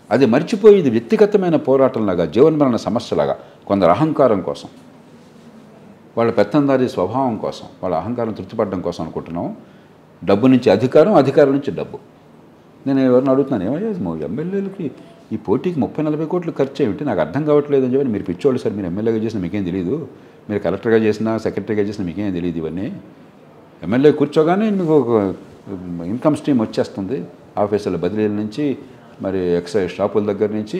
అది మర్చిపోయి ఇది వ్యక్తిగతమైన పోరాటంలాగా, జీవనమరణ సమస్యలాగా, కొందరు అహంకారం కోసం, వాళ్ళ పెత్తందారీ స్వభావం కోసం, వాళ్ళ అహంకారం తృప్తిపడడం కోసం అనుకుంటున్నాం. డబ్బు నుంచి అధికారం, అధికారం నుంచి డబ్బు. నేను ఎవరిని అడుగుతున్నాను, ఏమయ్యా ఎమ్మెల్యేలకి ఈ పోటీకి 30-40 కోట్లు ఖర్చు ఏమిటి, నాకు అర్థం కావట్లేదు అని చెప్పి, మీరు పిచ్చోళ్ళు సార్, మీరు ఎమ్మెల్యేగా చేసినా మీకేం తెలియదు, మీరు కలెక్టర్గా చేసినా సెక్రటరీగా చేసినా మీకేం తెలియదు. ఇవన్నీ ఎమ్మెల్యే కూర్చోగానే మీకు ఒక ఇన్కమ్ స్ట్రీమ్ వచ్చేస్తుంది. ఆఫీసుల బదిలీల నుంచి, మరి ఎక్సైజ్ షాపుల దగ్గర నుంచి,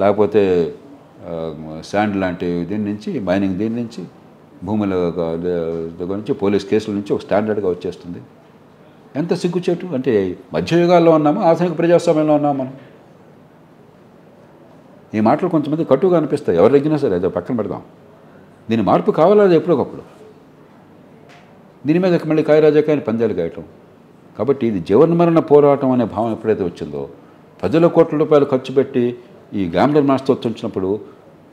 లేకపోతే శాండ్ లాంటి దీని నుంచి, మైనింగ్ దీని నుంచి, భూముల దగ్గర నుంచి, పోలీస్ కేసుల నుంచి ఒక స్టాండర్డ్గా వచ్చేస్తుంది. ఎంత సిగ్గుచేటు అంటే, మధ్యయుగాల్లో ఉన్నాము, ఆధునిక ప్రజాస్వామ్యంలో ఉన్నాము మనం. ఈ మాటలు కొంతమంది కట్టుగా అనిపిస్తాయి. ఎవరు తగ్గినా సరే అదే పక్కన పెడదాం. దీని మార్పు కావాలా ఎప్పుడొకప్పుడు. దీని మీద మళ్ళీ కాయరాజకాయని పందాలు కాయటం. కాబట్టి ఇది జీవన్మరణ పోరాటం అనే భావం ఎప్పుడైతే వచ్చిందో, 10 కోట్ల రూపాయలు ఖర్చు పెట్టి ఈ గ్లామర్ మాస్తో వచ్చినప్పుడు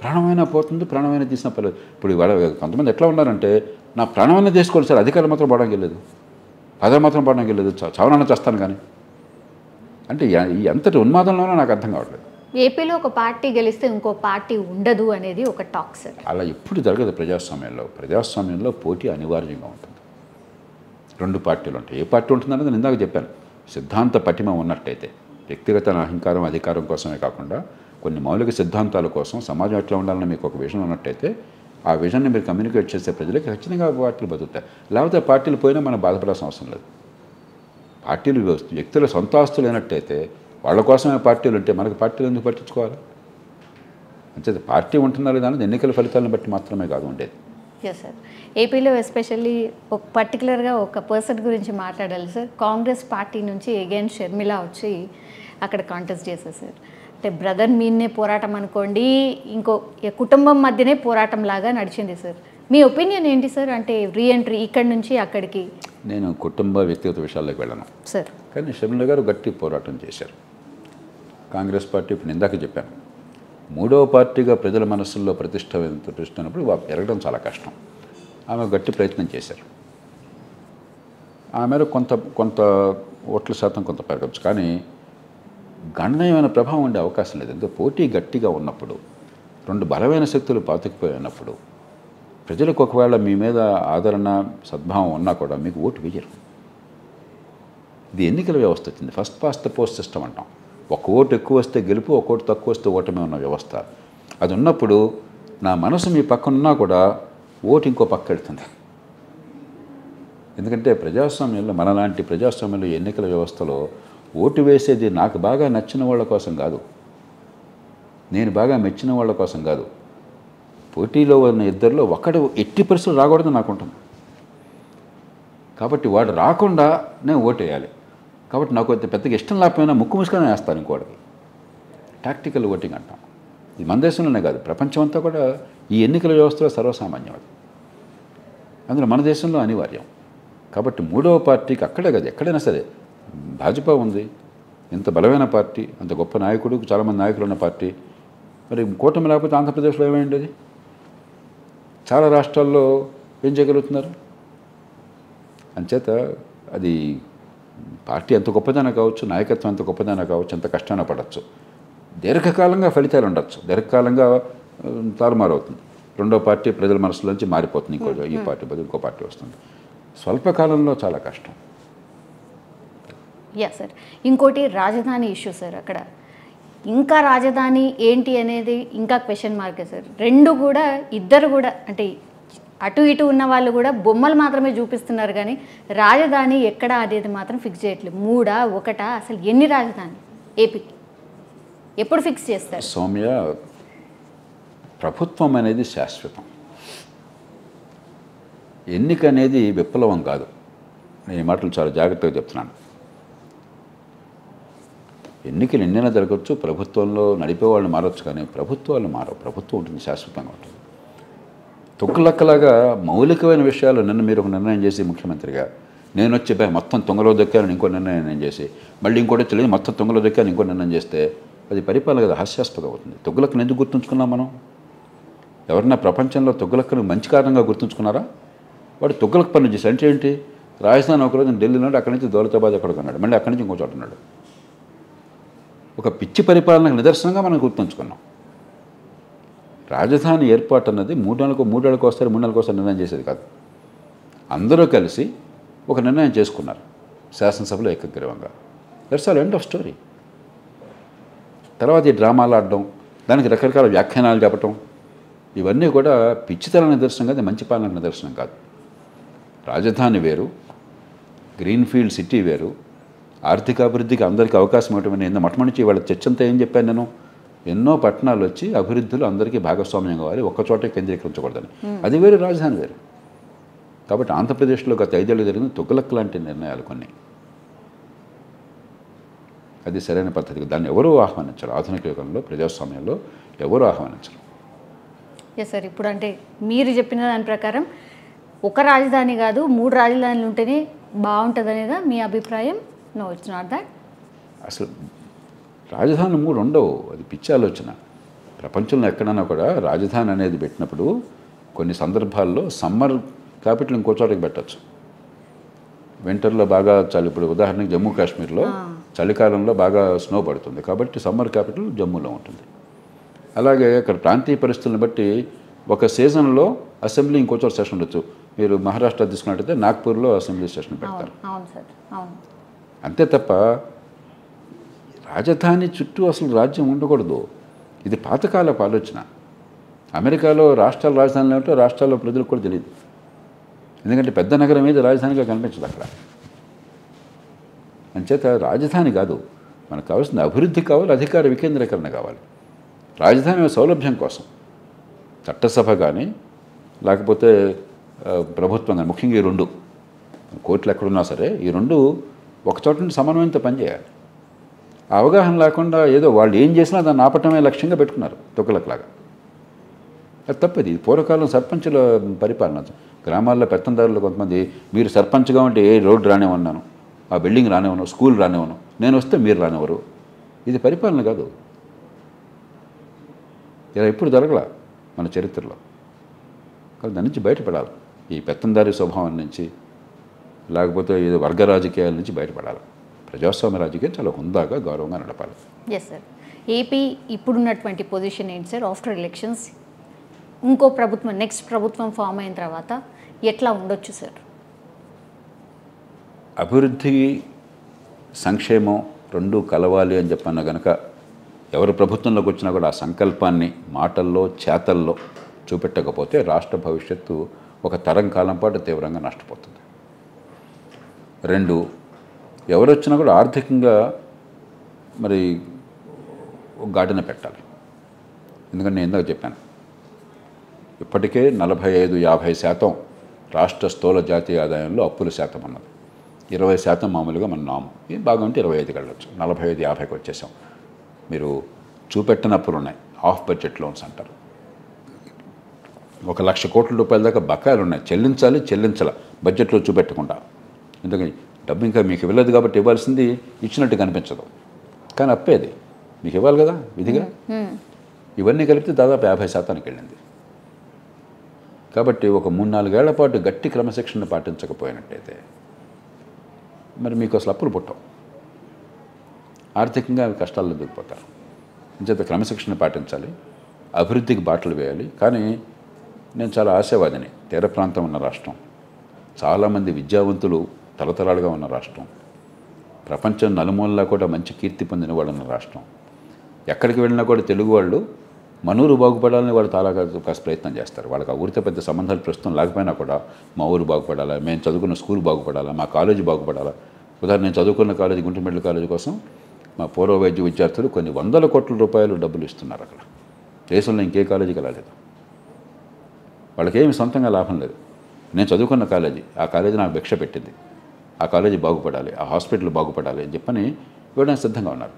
ప్రాణమైనా పోతుంది, ప్రాణమైనా తీసిన పర్లేదు. ఇప్పుడు ఇవాళ కొంతమంది ఎట్లా ఉన్నారంటే, నా ప్రాణమైనా తీసుకోవాలి సార్, అధికారులు మాత్రం పోవడానికి వెళ్ళలేదు, పదవి మాత్రం పోవడానికి వెళ్ళలేదు, చావనన్నా చేస్తాను కానీ అంటే ఈ ఎంతటి ఉన్మాదంలోనో నాకు అర్థం కావట్లేదు. ఏపీలో ఒక పార్టీ గెలిస్తే ఇంకో పార్టీ ఉండదు అనేది ఒక టాక్ సార్. అలా ఎప్పుడు జరగదు ప్రజాస్వామ్యంలో. ప్రజాస్వామ్యంలో పోటీ అనివార్యంగా ఉంటుంది. 2 పార్టీలు ఉంటాయి. ఏ పార్టీ ఉంటుందనేది నేను ఇందాక చెప్పాను. సిద్ధాంత పటిమ ఉన్నట్టయితే, వ్యక్తిగత అహంకారం అధికారం కోసమే కాకుండా కొన్ని మౌలిక సిద్ధాంతాల కోసం సమాజం ఎట్లా ఉండాలని మీకు ఒక విజన్ ఉన్నట్టయితే, ఆ విజన్ని మీరు కమ్యూనికేట్ చేసే ప్రజలకు ఖచ్చితంగా పార్టీలు బతుకుతాయి. లేకపోతే పార్టీలు పోయినా మనం బాధపడాల్సిన అవసరం లేదు. పార్టీలు వ్యక్తుల సొంత ఆస్తులు అయినట్టయితే, వాళ్ళ కోసమే పార్టీలు ఉంటే మనకు పార్టీలు ఎందుకు పట్టించుకోవాలి? అంతే. పార్టీ ఉంటున్నారు దాని ఎన్నికల ఫలితాలను బట్టి మాత్రమే కాదు ఉండేది. Yes sir. ఏపీలో ఎస్పెషల్లీ ఒక పర్టికులర్గా ఒక పర్సన్ గురించి మాట్లాడాలి సార్. కాంగ్రెస్ పార్టీ నుంచి అగైన్ షర్మిల వచ్చి అక్కడ కాంటెస్ట్ చేశారు సార్. అంటే బ్రదర్ మీన్నే పోరాటం అనుకోండి, ఇంకో కుటుంబం మధ్యనే పోరాటం లాగా నడిచింది సార్. మీ ఒపీనియన్ ఏంటి సార్? అంటే రీఎంట్రీ ఇక్కడి నుంచి అక్కడికి. నేను కుటుంబ వ్యక్తిగత విషయాల్లోకి వెళ్ళను సార్, కానీ షర్మిల గారు గట్టి పోరాటం చేశారు. కాంగ్రెస్ పార్టీ ఇప్పుడు ఇందాక చెప్పాను, 3వ పార్టీగా ప్రజల మనస్సుల్లో ప్రతిష్టనప్పుడు పెరగడం చాలా కష్టం. ఆమె గట్టి ప్రయత్నం చేశారు. ఆమె కొంత ఓట్ల శాతం కొంత పెరగచ్చు, కానీ గణనీయమైన ప్రభావం ఉండే అవకాశం లేదు. ఎందుకంటే పోటీ గట్టిగా ఉన్నప్పుడు, 2 బలమైన శక్తులు పాతుకుపోయినప్పుడు, ప్రజలకు ఒకవేళ మీ మీద ఆదరణ సద్భావం ఉన్నా కూడా మీకు ఓటు వేయరు. ఇది ఎన్నికల వ్యవస్థ వచ్చింది. First past the post system అంటాం. ఒక ఓటు ఎక్కువ వస్తే గెలుపు, ఒక ఓటు తక్కువ వస్తే ఓటమే ఉన్న వ్యవస్థ. అది ఉన్నప్పుడు నా మనసు మీ పక్కన ఉన్నా కూడా ఓటు ఇంకో పక్క వెళ్తుంది. ఎందుకంటే ప్రజాస్వామ్యంలో, మనలాంటి ప్రజాస్వామ్యంలో, ఎన్నికల వ్యవస్థలో ఓటు వేసేది నాకు బాగా నచ్చిన వాళ్ళ కోసం కాదు, నేను బాగా మెచ్చిన వాళ్ళ కోసం కాదు. పోటీలో ఉన్న ఇద్దరిలో ఒకడు ఎట్టి పరిస్థితులు రాకూడదు నాకు ఉంటుంది. కాబట్టి వాడు రాకుండా నేను ఓటు వేయాలి. కాబట్టి నాకు పెద్దగా ఇష్టం లేకపోయినా ముక్కు ముసుకొని వేస్తాను ఇంకోటికి. టాక్టికల్ ఓటింగ్ అంటాం. ఇది మన దేశంలోనే కాదు, ప్రపంచం అంతా కూడా ఈ ఎన్నికల వ్యవస్థలో సర్వసామాన్యం. అది అందులో మన దేశంలో అనివార్యం. కాబట్టి 3వ పార్టీకి అక్కడే కాదు, ఎక్కడైనా సరే, భాజపా ఉంది, ఇంత బలమైన పార్టీ, అంత గొప్ప నాయకుడు, చాలామంది నాయకులు ఉన్న పార్టీ. మరి కూటమి లేకపోతే ఆంధ్రప్రదేశ్లో ఏమైంది? చాలా రాష్ట్రాల్లో ఏం చేయగలుగుతున్నారు? అంచేత అది పార్టీ ఎంత గొప్పదైనా కావచ్చు, నాయకత్వం ఎంత గొప్పదైనా కావచ్చు, ఎంత కష్టాన పడవచ్చు, దీర్ఘకాలంగా ఫలితాలు ఉండొచ్చు, దీర్ఘకాలంగా తారుమారు అవుతుంది. 2వ పార్టీ ప్రజల మనసులోంచి మారిపోతుంది, ఈ పార్టీ బదులు ఇంకో పార్టీ వస్తుంది. స్వల్పకాలంలో చాలా కష్టం. Yeah sir. ఇంకోటి రాజధాని ఇష్యూ సార్. అక్కడ ఇంకా రాజధాని ఏంటి అనేది ఇంకా క్వశ్చన్ మార్కే సార్. ఇద్దరు కూడా అంటే అటు ఇటు ఉన్న వాళ్ళు కూడా బొమ్మలు మాత్రమే చూపిస్తున్నారు, కానీ రాజధాని ఎక్కడ అనేది మాత్రం ఫిక్స్ చేయట్లేదు. 3, 1 అసలు ఎన్ని రాజధాని ఏపీకి ఎప్పుడు ఫిక్స్ చేస్తారు? సౌమ్య, ప్రభుత్వం అనేది శాశ్వతం, ఎన్నిక అనేది విప్లవం కాదు. నేను ఈ మాటలు చాలా జాగ్రత్తగా చెప్తున్నాను. ఎన్నికలు ఎన్నైనా జరగవచ్చు, ప్రభుత్వంలో నడిపేవాళ్ళు మారవచ్చు, కానీ ప్రభుత్వాలు మారవు. ప్రభుత్వం ఉంటుంది, శాశ్వతంగా ఉంటుంది. తొక్కులక్కలాగా మౌలికమైన విషయాలు మీరు ఒక నిర్ణయం చేసి ముఖ్యమంత్రిగా, నేను వచ్చి మొత్తం తొంగలో దొక్కాను ఇంకో నిర్ణయం నేను చేసి, మళ్ళీ ఇంకోటి వచ్చి మొత్తం తొంగలో దొక్కాను ఇంకో నిర్ణయం చేస్తే అది పరిపాలన కదా హాస్యాస్పదం అవుతుంది. తుగ్లక్ను ఎందుకు గుర్తుంచుకున్నాం మనం? ఎవరన్నా ప్రపంచంలో తుగ్లక్ను మంచి కారణంగా గుర్తుంచుకున్నారా? వాడు తుగ్లక్ పనులు చేసి అంటే ఏంటి? రాజస్థాన్ ఒకరోజు ఢిల్లీలో అక్కడి నుంచి దౌలతాబాద్ ఎక్కడికి ఉన్నాడు, మళ్ళీ అక్కడి నుంచి ఇంకో చోట ఉన్నాడు. ఒక పిచ్చి పరిపాలనకు నిదర్శనంగా మనం గుర్తుంచుకున్నాం. రాజధాని ఏర్పాటు అన్నది 3 నెలలకు వస్తారు, 3 నెలలకు వస్తారు నిర్ణయం చేసేది కాదు. అందరూ కలిసి ఒక నిర్ణయం చేసుకున్నారు శాసనసభలో ఏకగ్రీవంగా. That's all, end of story. తర్వాత ఈ డ్రామాలు ఆడడం, దానికి రకరకాల వ్యాఖ్యానాలు చెప్పటం, ఇవన్నీ కూడా పిచ్చితన నిదర్శనం కాదు, మంచి పాలన నిదర్శనం కాదు. రాజధాని వేరు, గ్రీన్ఫీల్డ్ సిటీ వేరు, ఆర్థికాభివృద్ధికి అందరికీ అవకాశం ఇవ్వటం. నేను మొట్టమొదటి వాళ్ళ చర్చంతా ఏం చెప్పాను నేను? ఎన్నో పట్టణాలు వచ్చి అభివృద్ధిలో అందరికీ భాగస్వామ్యం కావాలి, ఒక్కచోటే కేంద్రీకరించకూడదని. అది వేరు, రాజధాని వేరు. కాబట్టి ఆంధ్రప్రదేశ్లో గత 5 ఏళ్ళు జరిగిన తుగ్లక్ లాంటి నిర్ణయాలు కొన్ని, అది సరైన పద్ధతి. దాన్ని ఎవరూ ఆహ్వానించరు. ఆధునిక యుగంలో ప్రజాస్వామ్యంలో ఎవరూ ఆహ్వానించరు. Yes sir. ఇప్పుడు అంటే మీరు చెప్పిన దాని ప్రకారం ఒక రాజధాని కాదు 3 రాజధానులు ఉంటేనే బాగుంటుంది అనేదా మీ అభిప్రాయం? No, it's not that. అసలు రాజధాని 3 ఉండవు, అది పిచ్చి ఆలోచన. ప్రపంచంలో ఎక్కడైనా కూడా రాజధాని అనేది పెట్టినప్పుడు కొన్ని సందర్భాల్లో సమ్మర్ క్యాపిటల్ ఇంకో చోటకి పెట్టచ్చు, వింటర్లో బాగా చలి. ఇప్పుడు ఉదాహరణకి జమ్మూ కాశ్మీర్లో చలికాలంలో బాగా స్నో పడుతుంది, కాబట్టి సమ్మర్ క్యాపిటల్ జమ్మూలో ఉంటుంది. అలాగే అక్కడ ప్రాంతీయ పరిస్థితులను బట్టి ఒక సీజన్లో అసెంబ్లీ ఇంకో చోట సెషన్ ఉండొచ్చు. మీరు మహారాష్ట్ర తీసుకున్నట్టయితే నాగ్పూర్లో అసెంబ్లీ సెషన్ పెడతారు. అంతే తప్ప రాజధాని చుట్టూ అసలు రాజ్యం ఉండకూడదు. ఇది పాతకాలపు ఆలోచన. అమెరికాలో రాష్ట్రాల రాజధానులు ఏమిటో రాష్ట్రాల్లో ప్రజలకు కూడా తెలియదు, ఎందుకంటే పెద్ద నగరం మీద రాజధానిగా కనిపించదు అక్కడ. అంచేత రాజధాని కాదు, మనకు కావాల్సిన అభివృద్ధి కావాలి, అధికార వికేంద్రీకరణ కావాలి. రాజధాని సౌలభ్యం కోసం చట్టసభ కానీ లేకపోతే ప్రభుత్వం కానీ, ముఖ్యంగా ఈ 2 కోర్టులు ఎక్కడున్నా సరే ఈ 2 ఒకచోట నుండి సమన్వయంతో పనిచేయాలి. ఆ అవగాహన లేకుండా ఏదో వాళ్ళు ఏం చేసినా దాన్ని ఆపటమే లక్ష్యంగా పెట్టుకున్నారు తుగ్లక్లాగా. అది తప్పది. ఇది పూర్వకాలం సర్పంచుల పరిపాలన. గ్రామాల్లో పెత్తందారులు కొంతమంది, మీరు సర్పంచ్గా ఉంటే ఏ రోడ్డు రానివన్నాను, ఆ బిల్డింగ్ రానివ్వను, స్కూల్ రానివ్వను, నేను వస్తే మీరు రానివ్వరు. ఇది పరిపాలన కాదు. ఇలా ఎప్పుడు జరగల మన చరిత్రలో. కానీ దాని నుంచి బయటపడాలి, ఈ పెత్తందారి స్వభావం నుంచి, లేకపోతే ఇది వర్గ రాజకీయాల నుంచి బయటపడాలి. ప్రజాస్వామ్య రాజకీయం చాలా హుందాగా గౌరవంగా నడపాలి. Yes sir. ఏపీ ఇప్పుడున్నటువంటి పొజిషన్ ఏంటి సార్? ఆఫ్టర్ ఎలక్షన్స్ ఇంకో ప్రభుత్వం, నెక్స్ట్ ప్రభుత్వం ఫామ్ అయిన తర్వాత ఎట్లా ఉండొచ్చు సార్? అభివృద్ధి సంక్షేమం 2 కలవాలి అని చెప్పన్న కనుక ఎవరు ప్రభుత్వంలోకి వచ్చినా కూడా ఆ సంకల్పాన్ని మాటల్లో చేతల్లో చూపెట్టకపోతే రాష్ట్ర భవిష్యత్తు ఒక తరం కాలం పాటు తీవ్రంగా నష్టపోతుంది. 2, ఎవరు వచ్చినా కూడా ఆర్థికంగా మరి గాడిన పెట్టాలి. ఎందుకంటే నేను ఇందాక చెప్పాను, ఇప్పటికే 45-50% రాష్ట్ర స్థూల జాతీయ ఆదాయంలో అప్పుల శాతం అన్నది. 20% మామూలుగా మన నాము. ఇది బాగా ఉంటే 25 వెళ్ళొచ్చు, 45-50కి వచ్చేసాం. మీరు చూపెట్టిన అప్పులు ఉన్నాయి, ఆఫ్ బడ్జెట్ లోన్స్ అంటారు. 1,00,000 కోట్ల రూపాయల దాకా బకాయిలు ఉన్నాయి, చెల్లించాల బడ్జెట్లో చూపెట్టకుండా. ఎందుకని? డబ్బు ఇంకా మీకు ఇవ్వలేదు కాబట్టి ఇవ్వాల్సింది ఇచ్చినట్టు కనిపించదు, కానీ అప్పేది మీకు ఇవ్వాలి కదా విధిగా. ఇవన్నీ కలిపితే దాదాపు 50%కి వెళ్ళింది. కాబట్టి ఒక 3-4 ఏళ్ల పాటు గట్టి క్రమశిక్షణ పాటించకపోయినట్టయితే మరి మీకు అసలు అప్పులు పుట్టవు, ఆర్థికంగా కష్టాల్లో దిగిపోతారు. ఇంచేత క్రమశిక్షణ పాటించాలి, అభివృద్ధికి బాటలు వేయాలి. కానీ నేను చాలా ఆశావాదిని. తీర ప్రాంతం ఉన్న రాష్ట్రం, చాలామంది విద్యావంతులు తరతరాలుగా ఉన్న రాష్ట్రం, ప్రపంచం నలుమూలలా కూడా మంచి కీర్తి పొందిన వాళ్ళు ఉన్న రాష్ట్రం. ఎక్కడికి వెళ్ళినా కూడా తెలుగు వాళ్ళు మనూరు బాగుపడాలని వాళ్ళు చాలా కాస్త ప్రయత్నం చేస్తారు. వాళ్ళకి ఆ ఊరితో పెద్ద సంబంధాలు ప్రస్తుతం లేకపోయినా కూడా మా ఊరు బాగుపడాలా, మేము చదువుకున్న స్కూల్ బాగుపడాలా, మా కాలేజీ బాగుపడాలా. ఉదాహరణ, నేను చదువుకున్న కాలేజీ గుంటూరు మెడికల్ కాలేజీ కోసం మా పూర్వ వైద్య విద్యార్థులు కొన్ని 100 కోట్ల రూపాయలు డబ్బులు ఇస్తున్నారు. అక్కడ దేశంలో ఇంకే కాలేజీకి వెళ్ళలేదు. వాళ్ళకేమి సొంతంగా లాభం లేదు. నేను చదువుకున్న కాలేజీ, ఆ కాలేజీ నాకు భిక్ష పెట్టింది, ఆ కాలేజీ బాగుపడాలి, ఆ హాస్పిటల్ బాగుపడాలి అని చెప్పని ఇవ్వడానికి సిద్ధంగా ఉన్నారు.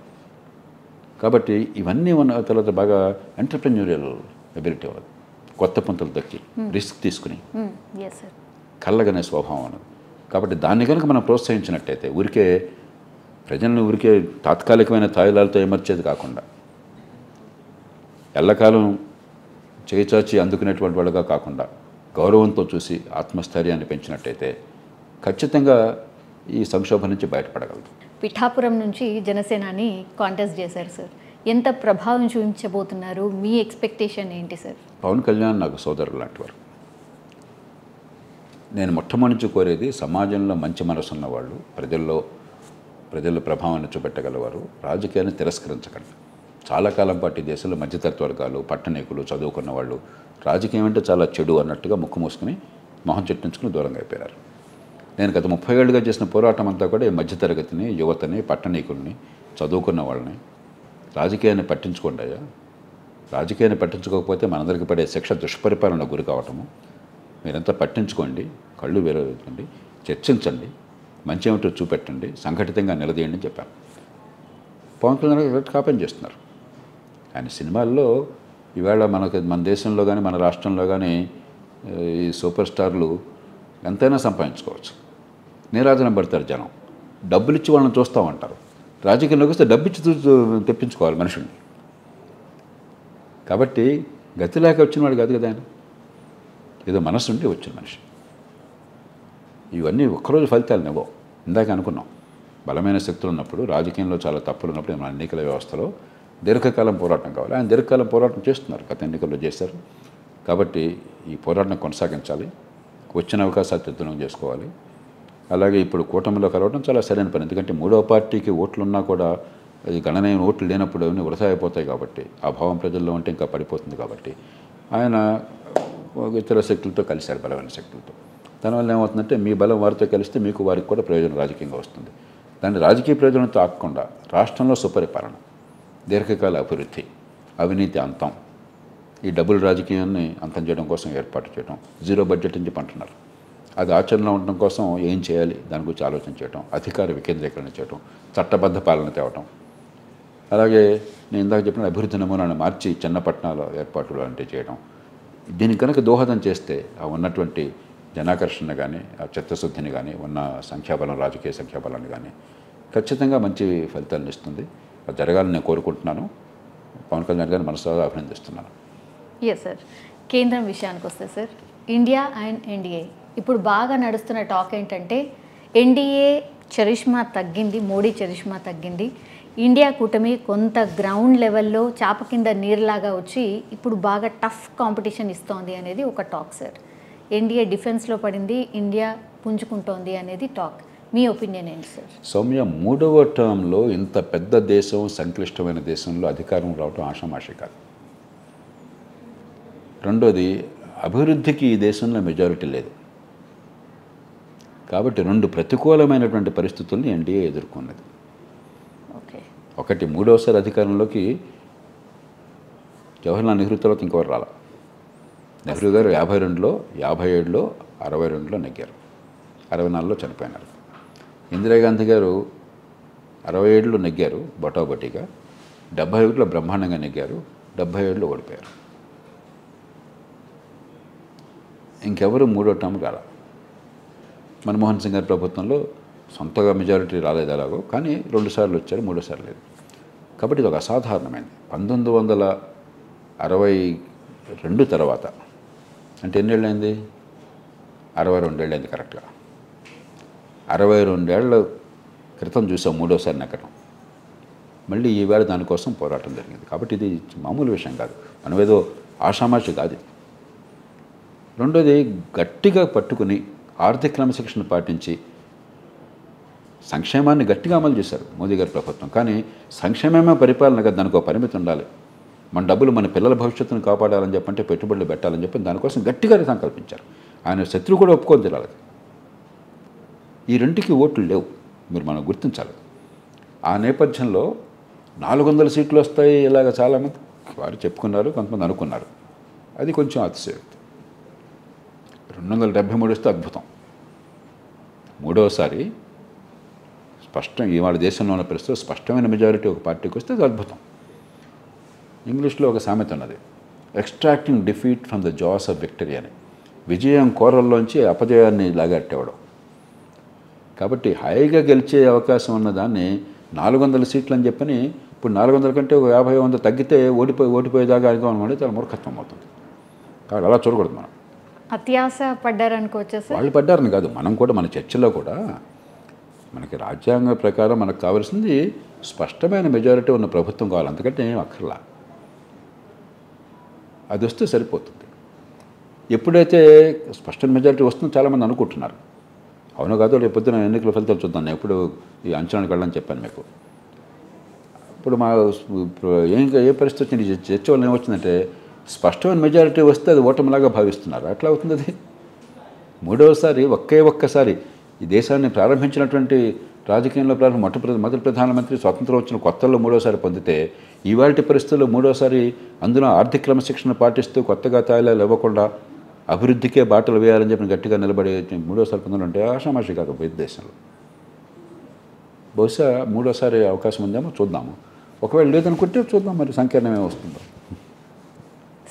కాబట్టి ఇవన్నీ ఉన్న తర్వాత బాగా ఎంటర్ప్రెన్యూరియల్ ఎబిలిటీ ఉన్నది, కొత్త పంతులు దక్కి రిస్క్ తీసుకుని కళ్ళగనే స్వభావం ఉన్నది. కాబట్టి దాన్ని కనుక మనం ప్రోత్సహించినట్టయితే ఊరికే ప్రజలను తాత్కాలికమైన తాయిలాలతో ఏమర్చేది కాకుండా ఎల్లకాలం చేయిచాచి అందుకునేటువంటి వాళ్ళుగా కాకుండా గౌరవంతో చూసి ఆత్మస్థైర్యాన్ని పెంచినట్టయితే ఖచ్చితంగా ఈ సంక్షోభం నుంచి బయటపడగలదు. పిఠాపురం నుంచి జనసేనాని కాంటెస్ట్ చేశారు సార్. ఎంత ప్రభావం చూపించబోతున్నారు? మీ ఎక్స్పెక్టేషన్ ఏంటి సార్? పవన్ కళ్యాణ్ నాకు సోదరులు లాంటి వారు. నేను మొట్టమొదటి కోరేది సమాజంలో మంచి మనసున్న వాళ్ళు, ప్రజల ప్రభావాన్ని చూపెట్టగలవారు, రాజకీయాన్ని తిరస్కరించకండి. చాలా కాలం పాటు ఈ దేశంలో మధ్యతరగతి వర్గాలు, పట్టణీకులు, చదువుకున్న వాళ్ళు రాజకీయం అంటే చాలా చెడు అన్నట్టుగా ముక్కు మూసుకుని మొహం చెట్టించుకుని దూరంగా అయిపోయారు. నేను గత 30 ఏళ్ళుగా చేసిన పోరాటం అంతా కూడా ఈ మధ్యతరగతిని, యువతని, పట్టణీకుల్ని, చదువుకున్న వాళ్ళని రాజకీయాన్ని పట్టించుకోండి అయ్యా. రాజకీయాన్ని పట్టించుకోకపోతే మనందరికీ పడే శిక్ష దుష్పరిపాలన గురి కావటము. మీరంతా పట్టించుకోండి, కళ్ళు వేరేండి, చర్చించండి, మంచి ఏమిటో చూపెట్టండి, సంఘటితంగా నిలదీయండి అని చెప్పాను. పవన్ కళ్యాణ్ కాపీ చేస్తున్నారు. ఆయన సినిమాల్లో ఈవేళ మన దేశంలో కానీ మన రాష్ట్రంలో కానీ ఈ సూపర్ స్టార్లు ఎంతైనా సంపాదించుకోవచ్చు. నీరాజనం పడతారు జనం, డబ్బులు ఇచ్చి వాళ్ళని చూస్తామంటారు. రాజకీయంలోకి వస్తే డబ్బు ఇచ్చి తెప్పించుకోవాలి మనుషుల్ని. కాబట్టి గతి లేక వచ్చిన వాడు కాదు కదా ఆయన, ఏదో మనసు ఉండి వచ్చిన మనిషి. ఇవన్నీ ఒక్కరోజు ఫలితాలు ఇవ్వవు. ఇందాక అనుకున్నాం, బలమైన శక్తులు ఉన్నప్పుడు, రాజకీయంలో చాలా తప్పులు ఉన్నప్పుడు మన ఎన్నికల వ్యవస్థలో దీర్ఘకాలం పోరాటం కావాలి. ఆయన దీర్ఘకాలం పోరాటం చేస్తున్నారు, గత ఎన్నికల్లో చేశారు. కాబట్టి ఈ పోరాటం కొనసాగించాలి, వచ్చిన అవకాశాలు సద్వినియోగం చేసుకోవాలి. అలాగే ఇప్పుడు కూటమిలో కలవడం చాలా సరైన పని. ఎందుకంటే మూడవ పార్టీకి ఓట్లు ఉన్నా కూడా అది గణనీయ ఓట్లు లేనప్పుడు అవన్నీ వృధా అయిపోతాయి. కాబట్టి ఆ భావం ప్రజల్లో ఉంటే ఇంకా పడిపోతుంది. కాబట్టి ఆయన ఇతర శక్తులతో కలిశారు, బలమైన శక్తులతో. దానివల్ల ఏమవుతుందంటే మీ బలం వారితో కలిస్తే మీకు వారికి కూడా ప్రయోజనం రాజకీయంగా వస్తుంది. దాన్ని రాజకీయ ప్రయోజనంతో ఆగకుండా రాష్ట్రంలో సుపరిపాలన, దీర్ఘకాల అభివృద్ధి, అవినీతి అంతం, ఈ డబుల్ రాజకీయాన్ని అంతం చేయడం కోసం ఏర్పాటు చేయడం, జీరో బడ్జెట్ అని చెప్పి అంటున్నారు. అది ఆచరణలో ఉండడం కోసం ఏం చేయాలి దాని గురించి ఆలోచన చేయడం, అధికార వికేంద్రీకరణ చేయడం, చట్టబద్ధ పాలన తేవటం. అలాగే నేను ఇందాక చెప్పిన అభివృద్ధి నమూనాను మార్చి చిన్న పట్టణాల ఏర్పాట్లు లాంటివి చేయడం. దీనికి కనుక దోహదం చేస్తే ఆ ఉన్నటువంటి జనాకర్షణ కానీ, ఆ చిత్తశుద్ధిని కానీ, ఉన్న సంఖ్యాబలం, రాజకీయ సంఖ్యాబలాన్ని కానీ ఖచ్చితంగా మంచి ఫలితాలను ఇస్తుంది. అది జరగాలని నేను కోరుకుంటున్నాను. పవన్ కళ్యాణ్ గారిని మనసారా అభినందిస్తున్నాను. Yes sir. కేంద్రం విషయానికి వస్తే సార్, ఇండియా అండ్ ఎన్డీఏ ఇప్పుడు బాగా నడుస్తున్న టాక్ ఏంటంటే ఎన్డీఏ చరిష్మా తగ్గింది, మోడీ చరిష్మా తగ్గింది, ఇండియా కూటమి కొంత గ్రౌండ్ లెవెల్లో చాప కింద నీరులాగా వచ్చి ఇప్పుడు బాగా టఫ్ కాంపిటీషన్ ఇస్తోంది అనేది ఒక టాక్ సార్. ఎన్డీఏ డిఫెన్స్లో పడింది, ఇండియా పుంజుకుంటోంది అనేది టాక్. మీ ఒపీనియన్ ఏంటి సార్? సౌమ్య, 3వ టర్మ్లో ఇంత పెద్ద దేశం, సంక్లిష్టమైన దేశంలో అధికారం రావడం ఆషామాషి కాదు. రెండోది, అభివృద్ధికి ఈ దేశంలో మెజారిటీ లేదు. కాబట్టి 2 ప్రతికూలమైనటువంటి పరిస్థితుల్ని ఎన్డీఏ ఎదుర్కొన్నది. ఒకటి, 3వసారి అధికారంలోకి జవహర్లాల్ నెహ్రూ తర్వాత ఇంకెవరు రాల. నెహ్రూ గారు 52లో, 57లో, 62లో నెగ్గారు, 64లో చనిపోయినారు. ఇందిరాగాంధీ గారు 67లో నెగ్గారు బొటాబొటీగా, 71లో బ్రహ్మాండంగా నెగ్గారు, 77లో ఓడిపోయారు. ఇంకెవరు 3వ టర్మ్ రాల. మన్మోహన్ సింగ్ గారి ప్రభుత్వంలో సొంతగా మెజారిటీ రాలేదు ఎలాగో, కానీ 2 సార్లు వచ్చారు, 3వ సారి లేదు. కాబట్టి ఇది ఒక అసాధారణమైనది. 1962 తర్వాత అంటే ఎన్నేళ్ళైంది? 62 ఏళ్ళైంది కరెక్ట్గా. 62 ఏళ్ల క్రితం చూసాం 3వ సారి నెగ్గడం. మళ్ళీ ఈవేళ దానికోసం పోరాటం జరిగింది. కాబట్టి ఇది మామూలు విషయం కాదు, మనమేదో ఆషామాషి కాదు. రెండోది, గట్టిగా పట్టుకుని ఆర్థిక క్రమశిక్షణ పాటించి సంక్షేమాన్ని గట్టిగా అమలు చేశారు మోదీ గారి ప్రభుత్వం. కానీ సంక్షేమమే పరిపాలన కదా, దానికి ఒక పరిమితి ఉండాలి. మన డబ్బులు మన పిల్లల భవిష్యత్తును కాపాడాలని చెప్పంటే, పెట్టుబడులు పెట్టాలని చెప్పి దానికోసం గట్టిగా సంకల్పించారు. ఆయన శత్రువు కూడా ఒప్పుకొని తినాలి. ఈ 2కి ఓట్లు లేవు, మనం గుర్తించాలి. ఆ నేపథ్యంలో 400 సీట్లు వస్తాయి ఇలాగ చాలామంది వారు చెప్పుకున్నారు, కొంతమంది అనుకున్నారు. అది కొంచెం అతిశయోక్తి. 273 వస్తే అద్భుతం. 3వసారి స్పష్టం, ఇవాళ దేశంలో ఉన్న పరిస్థితుల్లో స్పష్టమైన మెజారిటీ ఒక పార్టీకి వస్తే అది అద్భుతం. ఇంగ్లీష్లో ఒక సామెత ఉన్నది, extracting defeat from the jaws of victory అని. విజయం కోరల్లోంచి అపజయాన్ని లాగట్టేవడం. కాబట్టి హాయిగా గెలిచే అవకాశం ఉన్న దాన్ని 400 సీట్లు అని చెప్పని ఇప్పుడు 400 కంటే ఒక 50 100 తగ్గితే ఓడిపోయేదాకా అనుకోవాలంటే చాలా మూర్ఖత్వం అవుతుంది. కాబట్టి అలా చూడకూడదు మనం. అత్యాశ పడ్డారనుకోవచ్చా సార్? వాళ్ళు పడ్డారని కాదు, మనం కూడా మన చర్చలో కూడా మనకి రాజ్యాంగ ప్రకారం మనకు కావాల్సింది స్పష్టమైన మెజారిటీ ఉన్న ప్రభుత్వం కావాలి, అంతకంటే ఏం అక్కర్లా. అది వస్తే సరిపోతుంది. ఎప్పుడైతే స్పష్టమైన మెజారిటీ వస్తుందో చాలామంది అనుకుంటున్నారు. అవును కాదు, రేపు పొద్దున ఎన్నికల ఫలితాలు చూద్దాం. నేను ఎప్పుడు ఈ అంచనాకి వెళ్ళని చెప్పాను మీకు. ఇప్పుడు ఏ పరిస్థితి వచ్చింది, చర్చ వల్ల ఏమొచ్చిందంటే స్పష్టమైన మెజారిటీ వస్తే అది ఓటమిలాగా భావిస్తున్నారు. అట్లా అవుతుంది అది. మూడవసారి ఒక్కసారి ఈ దేశాన్ని ప్రారంభించినటువంటి రాజకీయంలో మొదటి ప్రధానమంత్రి స్వాతంత్రం వచ్చిన కొత్తల్లో మూడోసారి పొందితే ఇవాళ పరిస్థితుల్లో మూడోసారి అందులో ఆర్థిక క్రమశిక్షణ పాటిస్తూ కొత్తగా తాయిలాలు ఇవ్వకుండా అభివృద్ధికే బాటలు వేయాలని చెప్పి గట్టిగా నిలబడి మూడోసారి పొందాలంటే ఆషామాషి కాదు భారత దేశంలో. బహుశా మూడోసారి అవకాశం ఉందేమో చూద్దాము. ఒకవేళ లేదనుకుంటే చూద్దాం మరి సంకీర్ణమే వస్తుందో.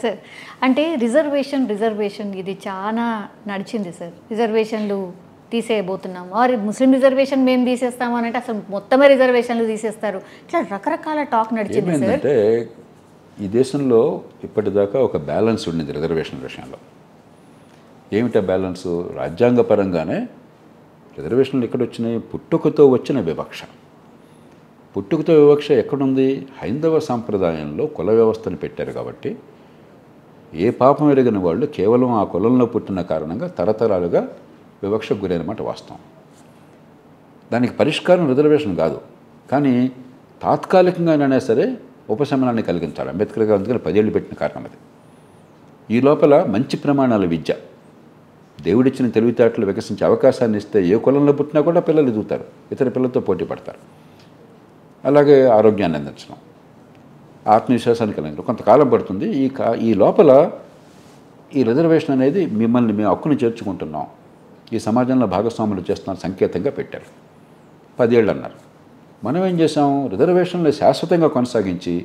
సార్ అంటే రిజర్వేషన్ ఇది చాలా నడిచింది సార్. రిజర్వేషన్లు తీసేయబోతున్నాము, ఆర్ ముస్లిం రిజర్వేషన్ మేము తీసేస్తాము అని అంటే అసలు మొత్తమే రిజర్వేషన్లు తీసేస్తారు. ఇట్లా రకరకాల టాక్ నడిచింది సార్. ఏమైందంటే ఈ దేశంలో ఇప్పటిదాకా ఒక బ్యాలెన్స్ ఉండింది రిజర్వేషన్ విషయంలో. ఏమిటా బ్యాలెన్సు? రాజ్యాంగపరంగానే రిజర్వేషన్లు ఎక్కడొచ్చినాయి? పుట్టుకతో వచ్చిన వివక్ష. పుట్టుకతో వివక్ష ఎక్కడుంది? హైందవ సాంప్రదాయంలో కుల వ్యవస్థను పెట్టారు కాబట్టి ఏ పాపం ఎరిగిన వాళ్ళు కేవలం ఆ కులంలో పుట్టిన కారణంగా తరతరాలుగా వివక్షకు గురైనమాట వాస్తవం. దానికి పరిష్కారం రిజర్వేషన్ కాదు, కానీ తాత్కాలికంగానైనా సరే ఉపశమనాన్ని కలిగించాలి. అంబేద్కర్ గారు అందుకని 10 ఏళ్ళు పెట్టిన కారణం అది. ఈ లోపల మంచి ప్రమాణాల విద్య, దేవుడిచ్చిన తెలివితేటలు వికసించే అవకాశాన్ని ఇస్తే ఏ కులంలో పుట్టినా కూడా పిల్లలు ఎదుగుతారు, ఇతర పిల్లలతో పోటీ పడతారు. అలాగే ఆరోగ్యాన్ని అందించడం, ఆత్మవిశ్వాసాన్ని కలిగించడం కొంతకాలం పడుతుంది. ఈ లోపల ఈ రిజర్వేషన్ అనేది మిమ్మల్ని మేము హక్కును చేర్చుకుంటున్నాం, ఈ సమాజంలో భాగస్వాములు చేస్తున్న సంకేతంగా పెట్టారు. 10 ఏళ్ళు అన్నారు. మనం ఏం చేసాం? రిజర్వేషన్లు శాశ్వతంగా కొనసాగించి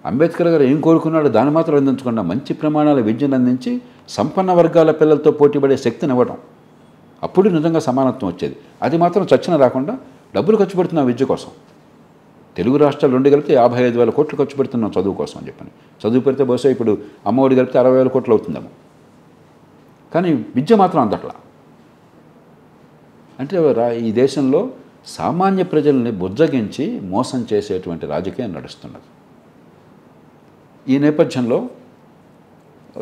అంబేద్కర్ గారు ఏం కోరుకున్నాడో దాన్ని మాత్రం అందించకుండా మంచి ప్రమాణాల విద్యను అందించి సంపన్న వర్గాల పిల్లలతో పోటీపడే శక్తిని ఇవ్వడం. అప్పుడు నిజంగా సమానత్వం వచ్చేది. అది మాత్రం చచ్చిన రాకుండా డబ్బులు ఖర్చు పెడుతున్నాం విద్య కోసం. తెలుగు రాష్ట్రాలు 2 కలిపితే 55,000 కోట్లు ఖర్చు పెడుతున్నాం చదువు కోసం అని చెప్పని. చదువు పెడితే బహుశా ఇప్పుడు అమ్మఒడి కలిపితే 60,000 కోట్లు అవుతుందేమో. కానీ విద్య మాత్రం అందట్లా. అంటే ఈ దేశంలో సామాన్య ప్రజల్ని బుజ్జగించి మోసం చేసేటువంటి రాజకీయం నడుస్తున్నది. ఈ నేపథ్యంలో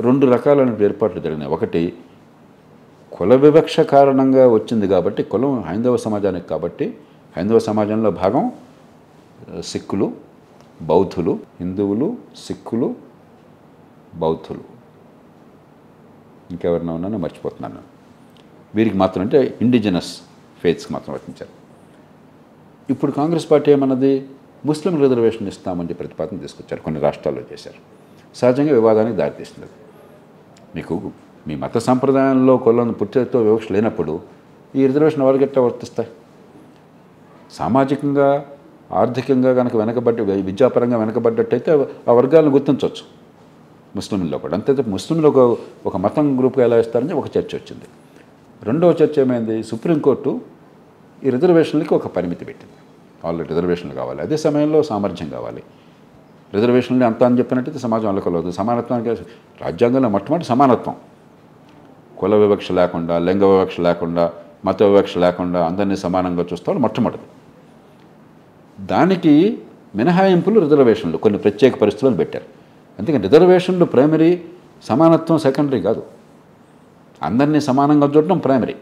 2 రకాలైన ఏర్పాట్లు జరిగినాయి. ఒకటి, కుల వివక్ష కారణంగా వచ్చింది కాబట్టి, కులం హైందవ సమాజానికి కాబట్టి హైందవ సమాజంలో భాగం సిక్కులు, బౌద్ధులు, హిందువులు, సిక్కులు, బౌద్ధులు, ఇంకెవరినా ఉన్నానో మర్చిపోతున్నాను. వీరికి మాత్రం అంటే ఇండిజినస్ ఫేత్స్కి మాత్రం వర్తించారు. ఇప్పుడు కాంగ్రెస్ పార్టీ ఏమన్నది? ముస్లిం రిజర్వేషన్ ఇస్తామని ప్రతిపాదన తీసుకొచ్చారు, కొన్ని రాష్ట్రాల్లో చేశారు. సహజంగా వివాదానికి దారితీస్తుంది. మీకు మీ మత సంప్రదాయంలో కులం పుట్టుకతో వివక్ష లేనప్పుడు ఈ రిజర్వేషన్ ఎవరికి ఎట్లా వర్తిస్తాయి? సామాజికంగా ఆర్థికంగా కనుక విద్యాపరంగా వెనకబడ్డట్టయితే ఆ వర్గాలను గుర్తించవచ్చు ముస్లింల్లో కూడా. అంతే ముస్లింలు ఒక మతం గ్రూప్గా ఎలా ఇస్తారని ఒక చర్చ వచ్చింది. రెండవ చర్చ ఏమైంది? సుప్రీంకోర్టు ఈ రిజర్వేషన్లకి ఒక పరిమితి పెట్టింది. వాళ్ళు రిజర్వేషన్లు కావాలి, అదే సమయంలో సామర్థ్యం కావాలి. రిజర్వేషన్లు అంతా అని చెప్పినట్టయితే సమాజం అల్లకలదు. సమానత్వానికి రాజ్యాంగంలో మొట్టమొదటి సమానత్వం, కుల వివక్ష లేకుండా, లింగ వివక్ష లేకుండా, మత వివక్ష లేకుండా అందరినీ సమానంగా చూస్తాం మొట్టమొదటి. దానికి మినహాయింపులు రిజర్వేషన్లు కొన్ని ప్రత్యేక పరిస్థితులను పెట్టారు. అందుకని రిజర్వేషన్లు ప్రైమరీ, సమానత్వం సెకండరీ కాదు. అందరినీ సమానంగా చూడడం ప్రైమరీ.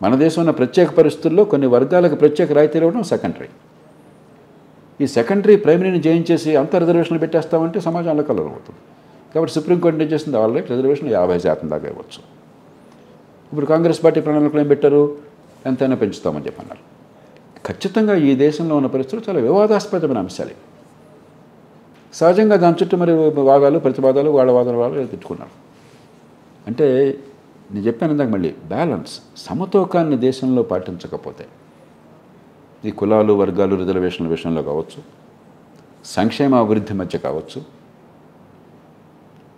మన దేశంలో ప్రత్యేక పరిస్థితుల్లో కొన్ని వర్గాలకు ప్రత్యేక రాయితీలు ఇవ్వడం సెకండరీ. ఈ సెకండరీ ప్రైమరీని జయించేసి అంత రిజర్వేషన్లు పెట్టేస్తామంటే సమాజంలో కలర్ అవుతుంది. కాబట్టి సుప్రీంకోర్టు ఏం చేసింది? ఆల్రెడీ రిజర్వేషన్లు 50% దాకా ఇవ్వచ్చు. ఇప్పుడు కాంగ్రెస్ పార్టీ ప్రణాళికలు ఏం పెట్టారు? ఎంతైనా పెంచుతామని చెప్పన్నారు. ఖచ్చితంగా ఈ దేశంలో ఉన్న పరిస్థితులు చాలా వివాదాస్పదమైన అంశాలు. సహజంగా దాని చుట్టూ మరి వాదాలు, ప్రతివాదాలు, వాళ్ళ వాదాలు వాళ్ళు తెచ్చుకున్నారు. అంటే నేను చెప్పాను ఇందాక మళ్ళీ బ్యాలెన్స్, సమతూకాన్ని దేశంలో పాటించకపోతే ఈ కులాలు, వర్గాలు, రిజర్వేషన్ల విషయంలో కావచ్చు, సంక్షేమ అభివృద్ధి మధ్య కావచ్చు,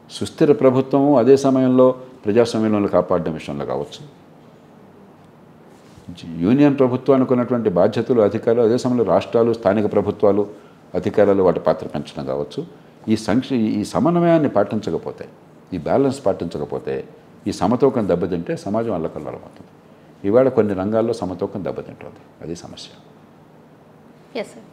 సుస్థిర ప్రభుత్వము అదే సమయంలో ప్రజాస్వామ్యంలో కాపాడడం విషయంలో కావచ్చు, యూనియన్ ప్రభుత్వానికి ఉన్నటువంటి బాధ్యతలు, అధికారులు అదే సమయంలో రాష్ట్రాలు, స్థానిక ప్రభుత్వాలు అధికారులు వాటి పాత్ర పెంచడం కావచ్చు, ఈ సమన్వయాన్ని పాటించకపోతే, ఈ బ్యాలెన్స్ పాటించకపోతే, ఈ సమతూకం దెబ్బతింటే సమాజం అల్లకల్లోలమవుతుంది. ఇవాళ కొన్ని రంగాల్లో సమతూకం దెబ్బతింటుంది, అది సమస్య. Yes sir.